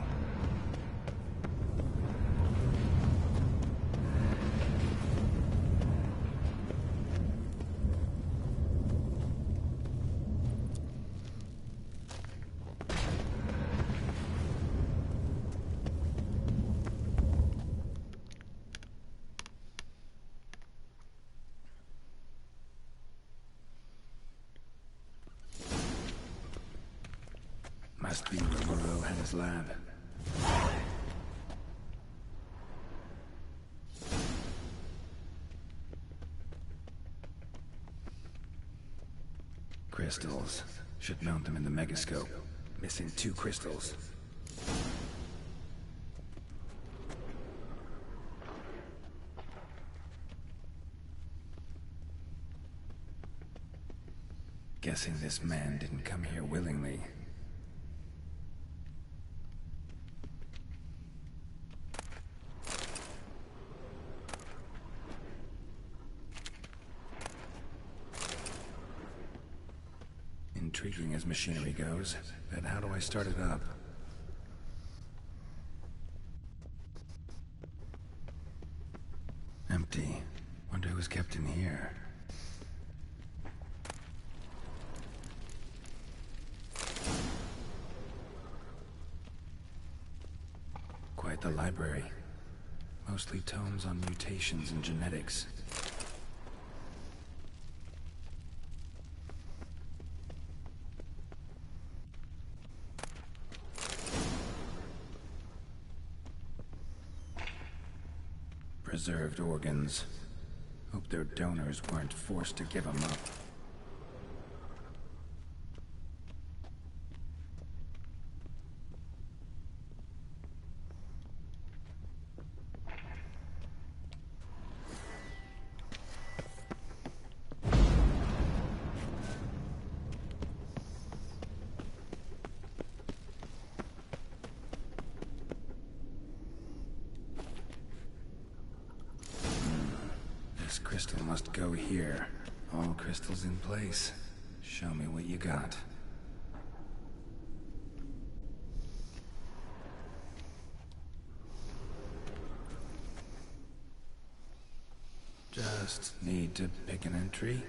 Must be where Moreau had his lab. Crystals. Should mount them in the megascope. Missing 2 crystals. Guessing this man didn't come here willingly. Intriguing as machinery goes, but how do I start it up? Empty. Wonder who's kept in here. Quite the library. Mostly tomes on mutations and genetics. Preserved organs. Hope their donors weren't forced to give them up. crystal must go here. All crystals in place. Show me what you got. Just need to pick an entry.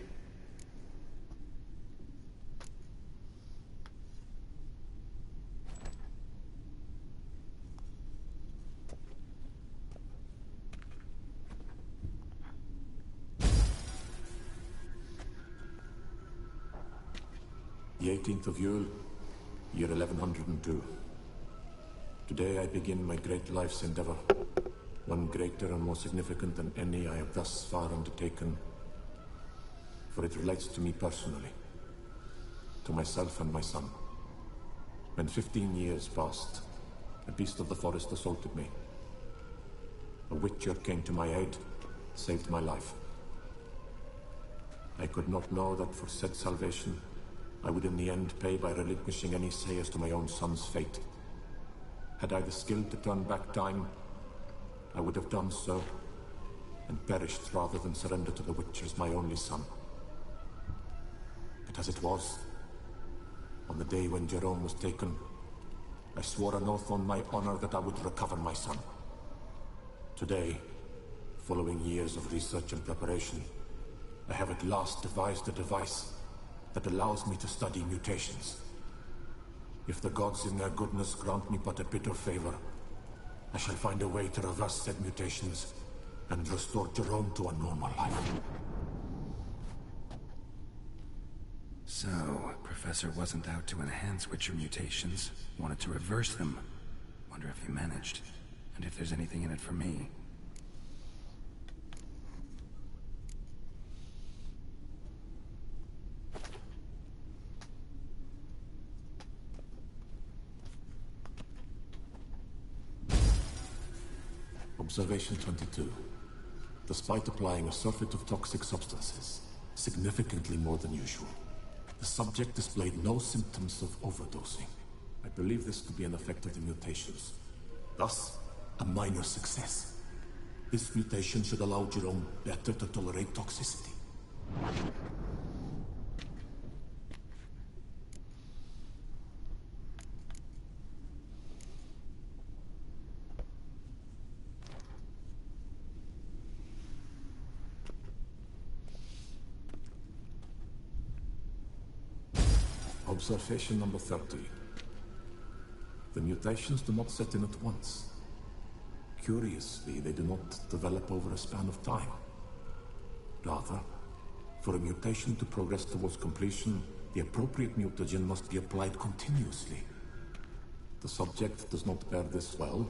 The 18th of Yule, year 1102. Today I begin my great life's endeavor. One greater and more significant than any I have thus far undertaken. For it relates to me personally. To myself and my son. When 15 years passed, a beast of the forest assaulted me. A witcher came to my aid, saved my life. I could not know that for said salvation, I would in the end pay by relinquishing any say as to my own son's fate. Had I the skill to turn back time, I would have done so, and perished rather than surrender to the Witchers my only son. But as it was, on the day when Jerome was taken, I swore an oath on my honor that I would recover my son. Today, following years of research and preparation, I have at last devised a device that allows me to study mutations. If the gods in their goodness grant me but a bit of favor, I shall find a way to reverse said mutations and restore Jerome to a normal life. So, Professor wasn't out to enhance Witcher mutations, wanted to reverse them. Wonder if he managed, and if there's anything in it for me. Observation 22. Despite applying a surfeit of toxic substances, significantly more than usual, the subject displayed no symptoms of overdosing. I believe this to be an effect of the mutations. Thus, a minor success. This mutation should allow Jerome better to tolerate toxicity. Observation number 30. The mutations do not set in at once. Curiously, they do not develop over a span of time. Rather, for a mutation to progress towards completion, the appropriate mutagen must be applied continuously. The subject does not bear this well,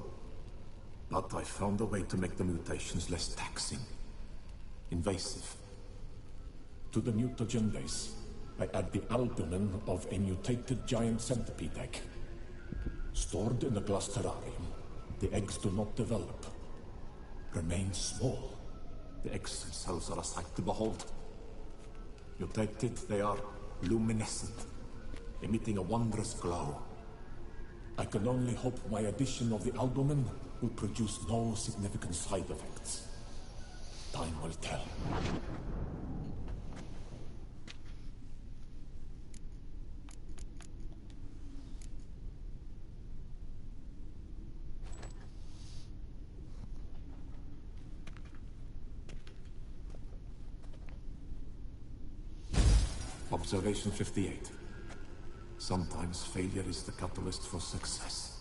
but I found a way to make the mutations less taxing, invasive. To the mutagen base, I add the albumin of a mutated giant centipede egg. Stored in a glass terrarium, the eggs do not develop, remain small. The eggs themselves are a sight to behold. Mutated, they are luminescent, emitting a wondrous glow. I can only hope my addition of the albumin will produce no significant side effects. Time will tell. Observation 58. Sometimes failure is the catalyst for success.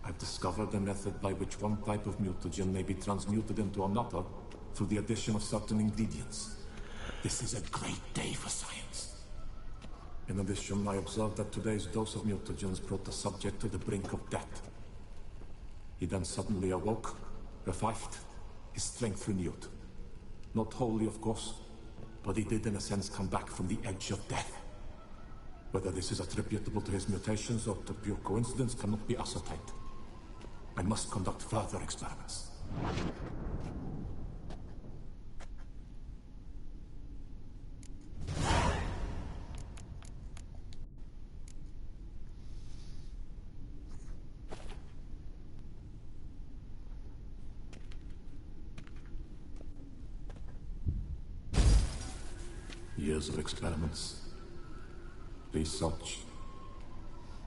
I've discovered a method by which one type of mutagen may be transmuted into another through the addition of certain ingredients. This is a great day for science. In addition, I observed that today's dose of mutagens brought the subject to the brink of death. He then suddenly awoke, revived, his strength renewed. Not wholly, of course, but he did in a sense come back from the edge of death. Whether this is attributable to his mutations or to pure coincidence cannot be ascertained. I must conduct further experiments. years of experiments. Research.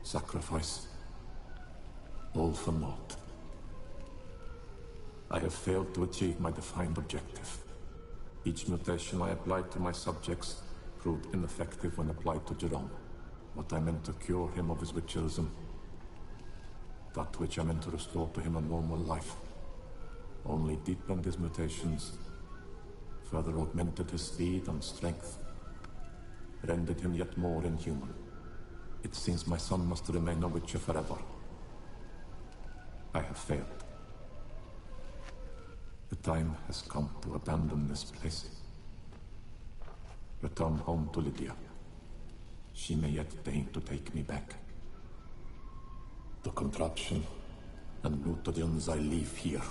Sacrifice. All for naught. I have failed to achieve my defined objective. Each mutation I applied to my subjects proved ineffective when applied to Jerome. What I meant to cure him of his witcherism, that which I meant to restore to him a normal life, only deepened his mutations, further augmented his speed and strength, rendered him yet more inhuman. It seems my son must remain a witcher forever. I have failed. The time has come to abandon this place. Return home to Lydia. She may yet deign to take me back. The contraption and mutagens I leave here.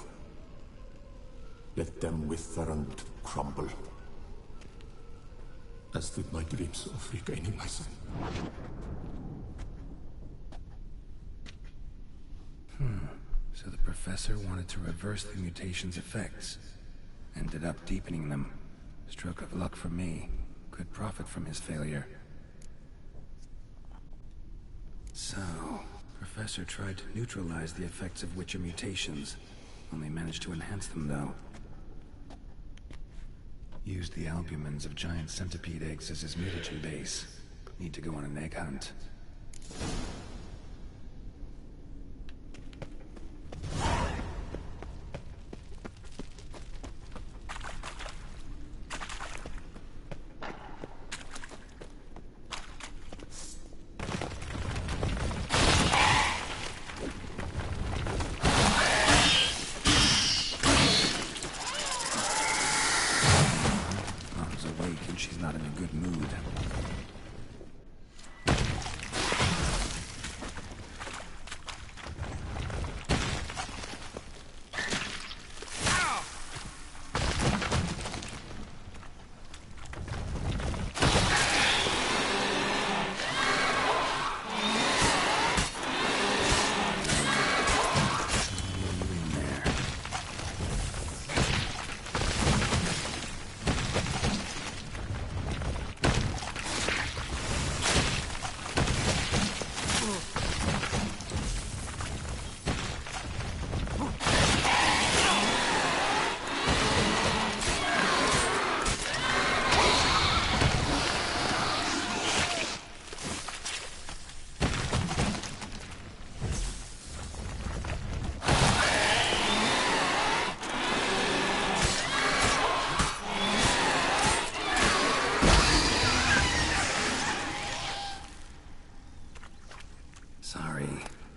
Let them wither and crumble. As did my dreams of regaining my son. So the professor wanted to reverse the mutation's effects. Ended up deepening them. Stroke of luck for me. Could profit from his failure. So, Professor tried to neutralize the effects of Witcher mutations. Only managed to enhance them, though. Used the albumins of giant centipede eggs as his mutagen base. Need to go on an egg hunt.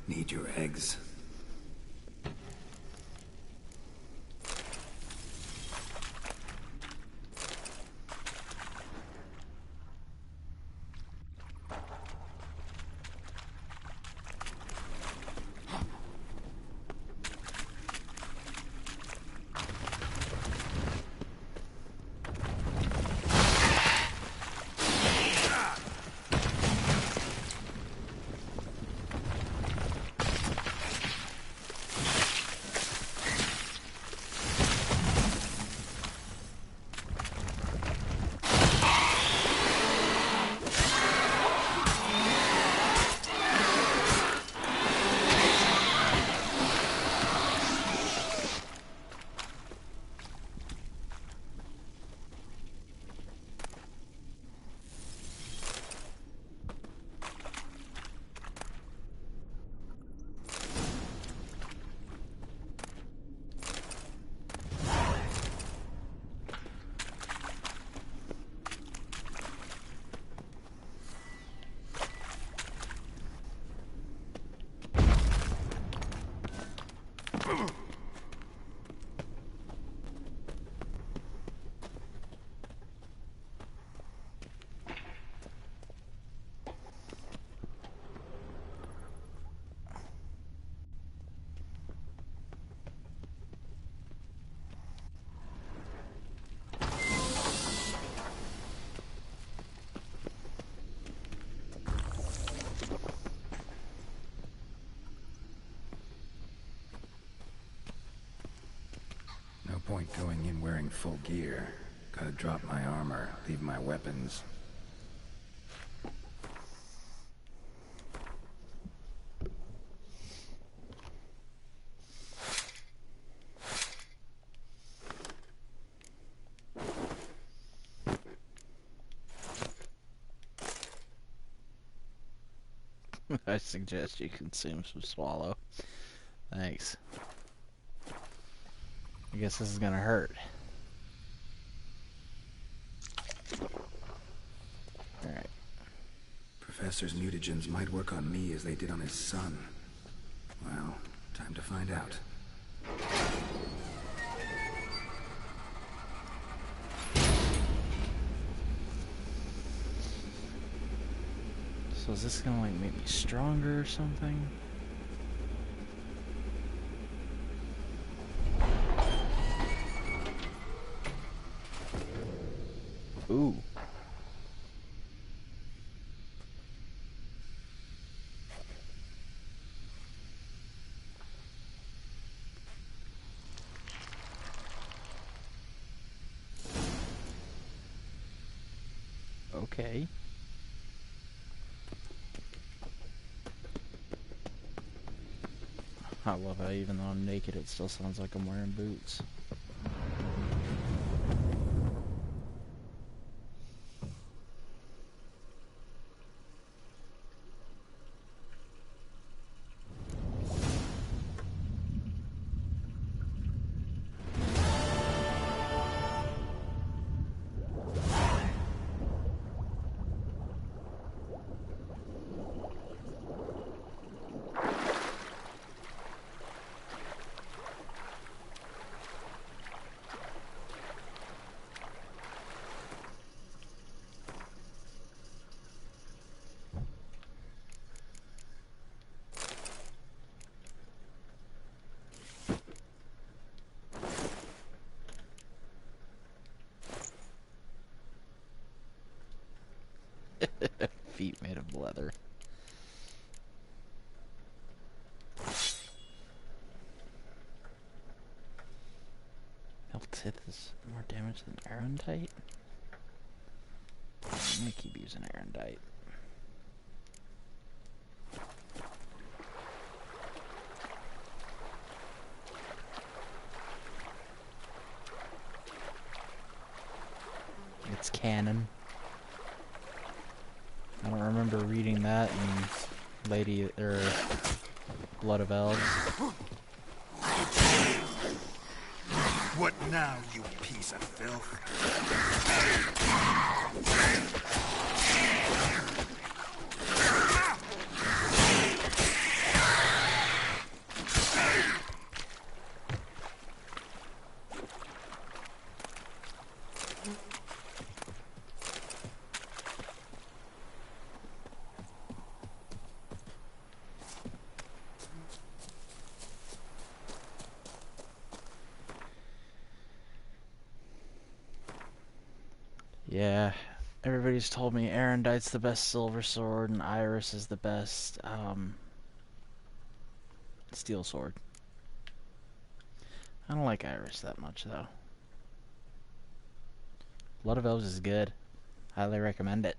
Need your eggs. Point going in wearing full gear. Gotta drop my armor, leave my weapons. I suggest you consume some swallow. Thanks. I guess this is gonna hurt. Alright. Professor's mutagens might work on me as they did on his son. Well, time to find out. So is this gonna like make me stronger or something? Ooh. Okay. I love how even though I'm naked, it still sounds like I'm wearing boots. Feet made of leather. Meltith is more damage than Arendite? I'm gonna keep using Arendite. It's canon. I don't remember reading that in Lady or Blood of Elves. What now, you piece of filth? Yeah, everybody's told me Arendite's the best silver sword and Iris is the best steel sword. I don't like Iris that much though. Blood of Elves is good. Highly recommend it.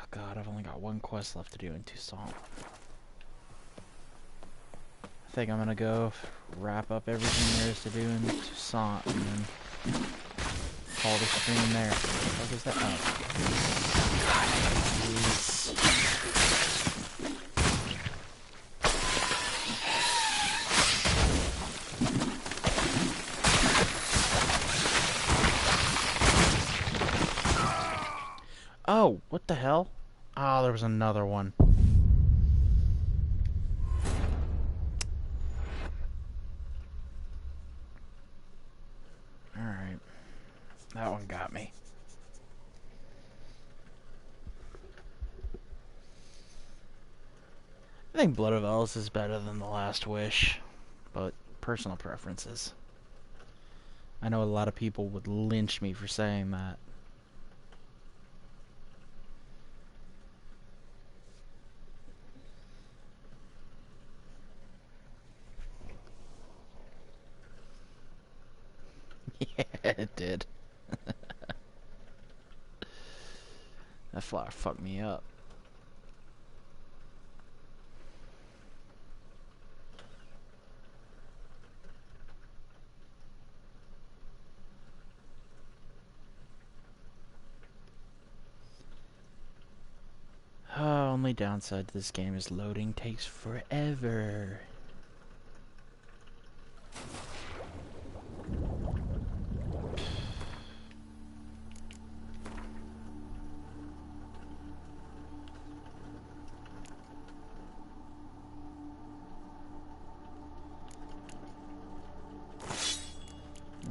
God, I've only got one quest left to do in Toussaint. I think I'm gonna go wrap up everything there is to do in Toussaint and then call the stream there. What is that? Oh. God, jeez. Oh, what the hell? Oh, there was another one. Alright. That one got me. I think Blood of Elves is better than The Last Wish, but personal preferences. I know a lot of people would lynch me for saying that. It did. That flower fucked me up. Only downside to this game is loading takes forever.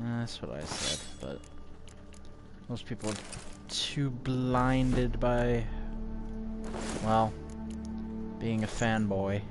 That's what I said, but most people are too blinded by, well, being a fanboy.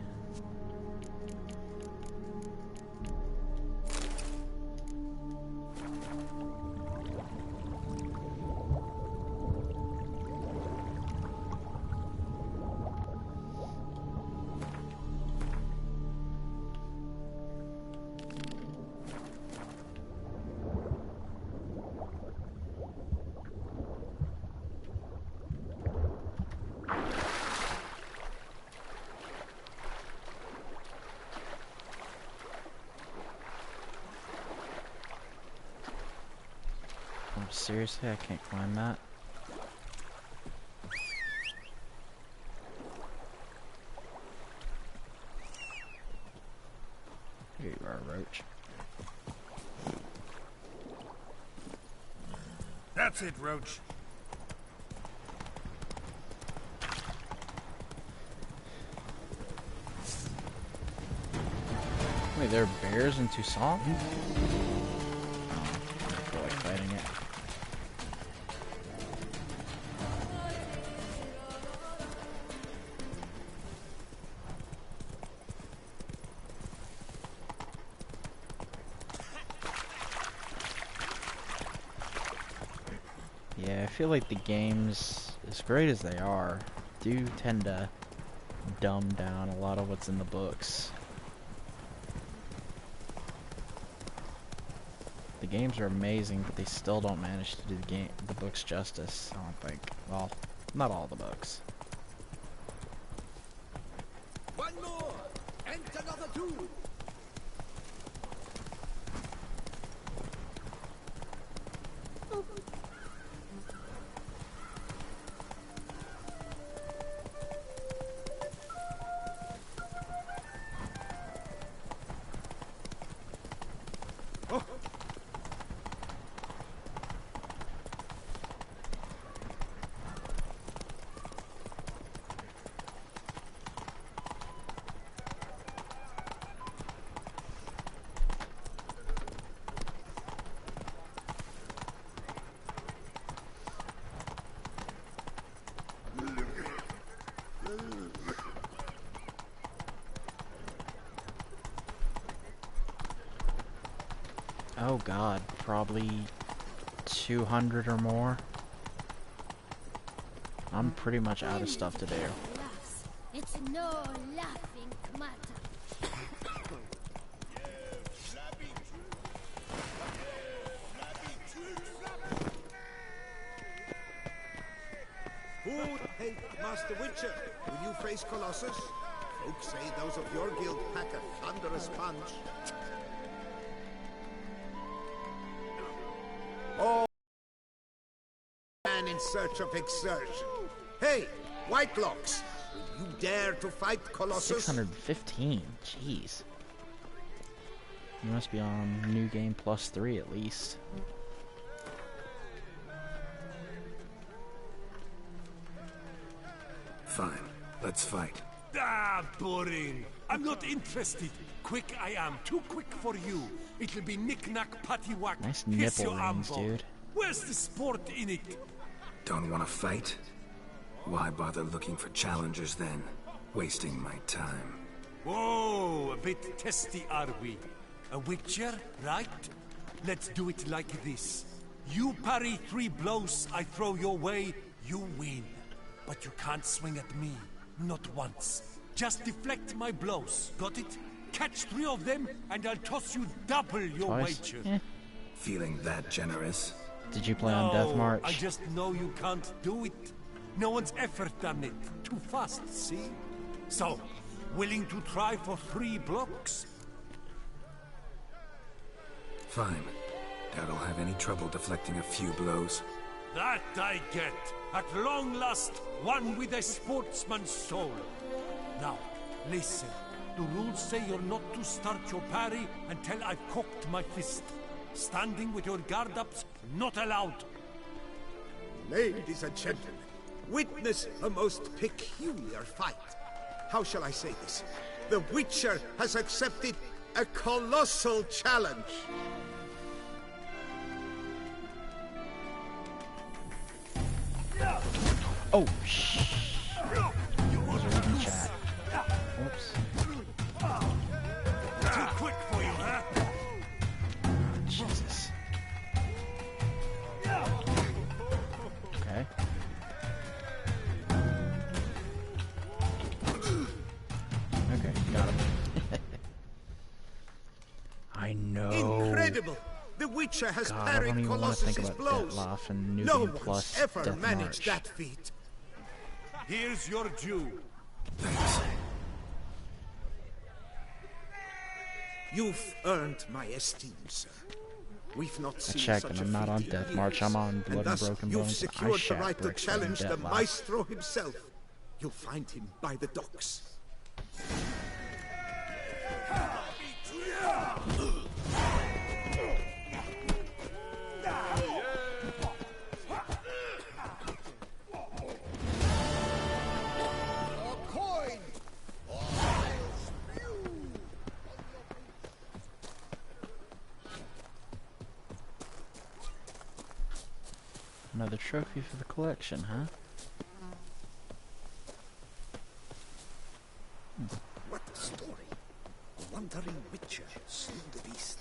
Seriously, I can't climb that. Here you are, Roach. That's it, Roach. Wait, there are bears in Tucson? I feel like fighting it. Yeah, I feel like the games, as great as they are, do tend to dumb down a lot of what's in the books. The games are amazing, but they still don't manage to do the books justice, I don't think. Well, not all the books. One more, and another two. Oh god, probably 200 or more. I'm pretty much out of stuff to do. It's no laughing matter. Hey, Master Witcher, will you face Colossus? Folks say those of your guild pack a thunderous punch. Oh, man in search of exertion. Hey, Whitelocks, will you dare to fight Colossus? 615, jeez. You must be on New Game Plus 3 at least. Fine, let's fight. Ah, boring. I'm not interested. Quick I am, too quick for you. It'll be knick-knack, paddywhack. Nice Hiss nipple your rings, ambo. dude. Where's the sport in it? Don't want to fight? Why bother looking for challengers then? Wasting my time. Whoa, a bit testy are we? A witcher, right? Let's do it like this. You parry 3 blows I throw your way, you win. But you can't swing at me. Not once. Just deflect my blows. Got it? Catch 3 of them, and I'll toss you double your Twice? wager. Feeling that generous? Did you play on Death March? I just know you can't do it. No one's ever done it. Too fast, see? So, willing to try for 3 blocks? Fine. Doubt I'll have any trouble deflecting a few blows. That I get. At long last, one with a sportsman's soul. Now, listen. The rules say you're not to start your parry until I've cocked my fist. Standing with your guard ups, not allowed. Ladies and gentlemen, witness a most peculiar fight. How shall I say this? The Witcher has accepted a colossal challenge. Oh, shh. Was a reading chat. Whoops. Too quick for you, huh? Jesus. Okay. Okay, got him. I know. Incredible! The Witcher has God, I don't parried even want to think Colossus's about blows. Detlaff and New No Game one's Plus ever Death managed March. that feat. Here's your due. You've earned my esteem, sir. We've not I seen checked, such and a I'm not feat on in Death years. March. I'm on Blood and thus Broken you've Bones. secured the shat right to bricks from challenge the Detlaff. maestro himself. You'll find him by the docks. Another trophy for the collection, huh? What a story. A wandering witcher slew the beast.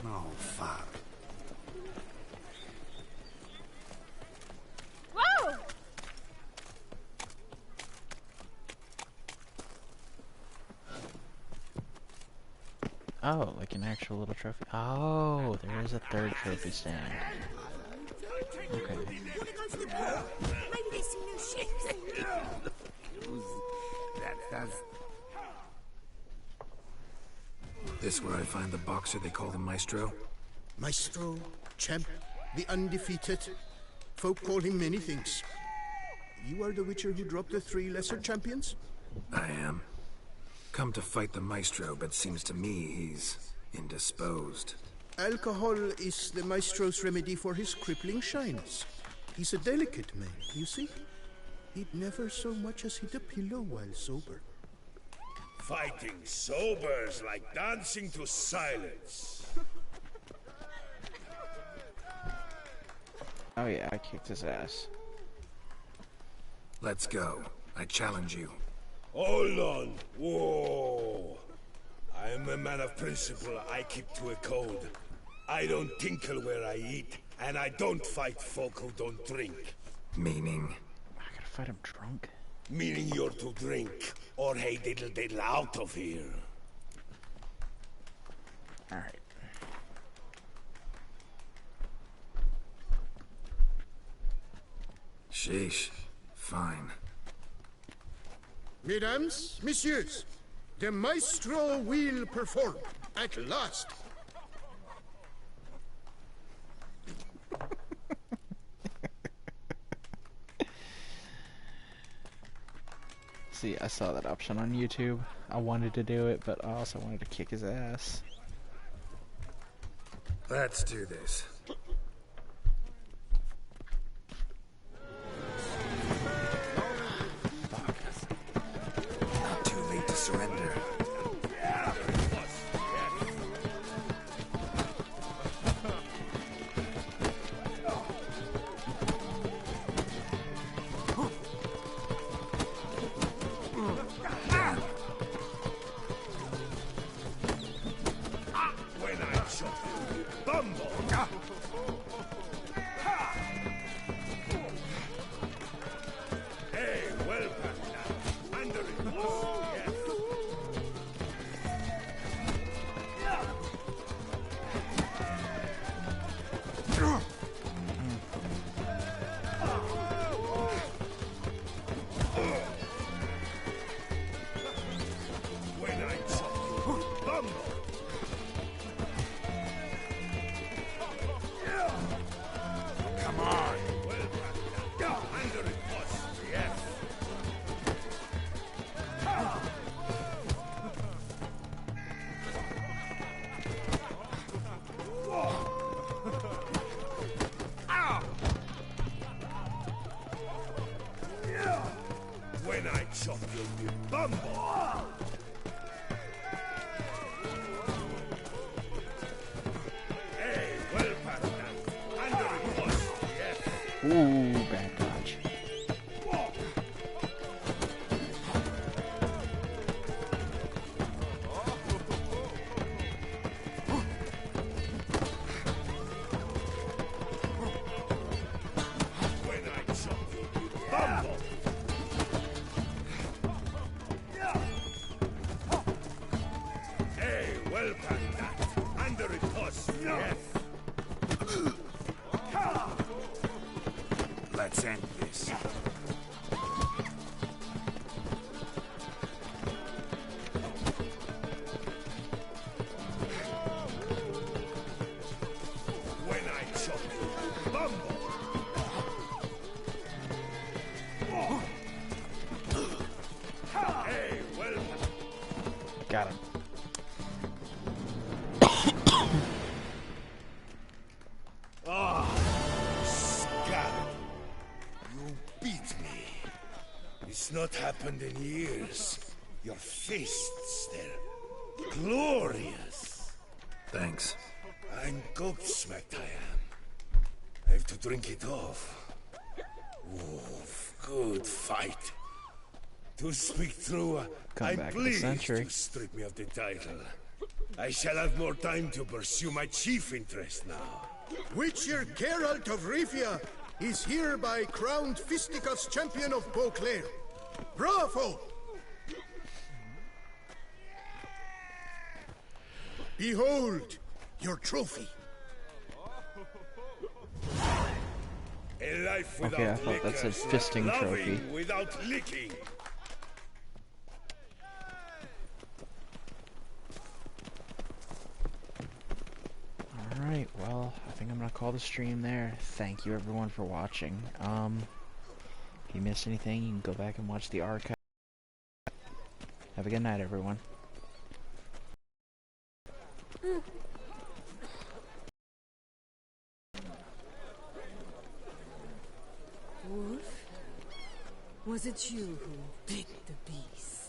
Oh, fuck. Whoa! Oh, like an actual little trophy. Oh, there is a third trophy stand. Okay. This where I find the boxer they call the Maestro? Maestro, champ, the undefeated. Folk call him many things. You are the Witcher who dropped the 3 lesser champions? I am. Come to fight the Maestro, but seems to me he's indisposed. Alcohol is the Maestro's remedy for his crippling shyness. He's a delicate man, you see? He'd never so much as hit a pillow while sober. Fighting sober's like dancing to silence. Oh yeah, I kicked his ass. Let's go. I challenge you. Hold on. Whoa. I am a man of principle. I keep to a code. I don't tinkle where I eat, and I don't fight folk who don't drink. Meaning? I gotta fight him drunk? Meaning you're to drink, or hey diddle diddle out of here. Alright. Sheesh. Fine. Mesdames, messieurs, the Maestro will perform at last. See, I saw that option on YouTube. I wanted to do it, but I also wanted to kick his ass. Let's do this. Not too late to surrender. chop your bumble! Hey, well, partner. Under the post, yes. Ooh, bad dodge. When I chop you, bumble! Hey, well, partner. Under the post, yes. Let's end this. When I chop you, bumble! Hey, well... Got him. Scarab, you beat me. It's not happened in years. Your fists, they're glorious. Thanks. I'm gobsmacked, I am. I have to drink it off. Oof, good fight. To speak true, I'm Comeback of the pleased century. to strip me of the title. I shall have more time to pursue my chief interest now. Witcher Geralt of Rivia is hereby crowned Fisticuffs champion of Beauclair. Bravo! Behold your trophy. A life without Okay, I thought that said liquor, fisting loving trophy. without licking. Alright, well, I think I'm gonna call the stream there. Thank you everyone for watching. If you missed anything, you can go back and watch the archive. Have a good night, everyone. Wolf? Was it you who bit the beast?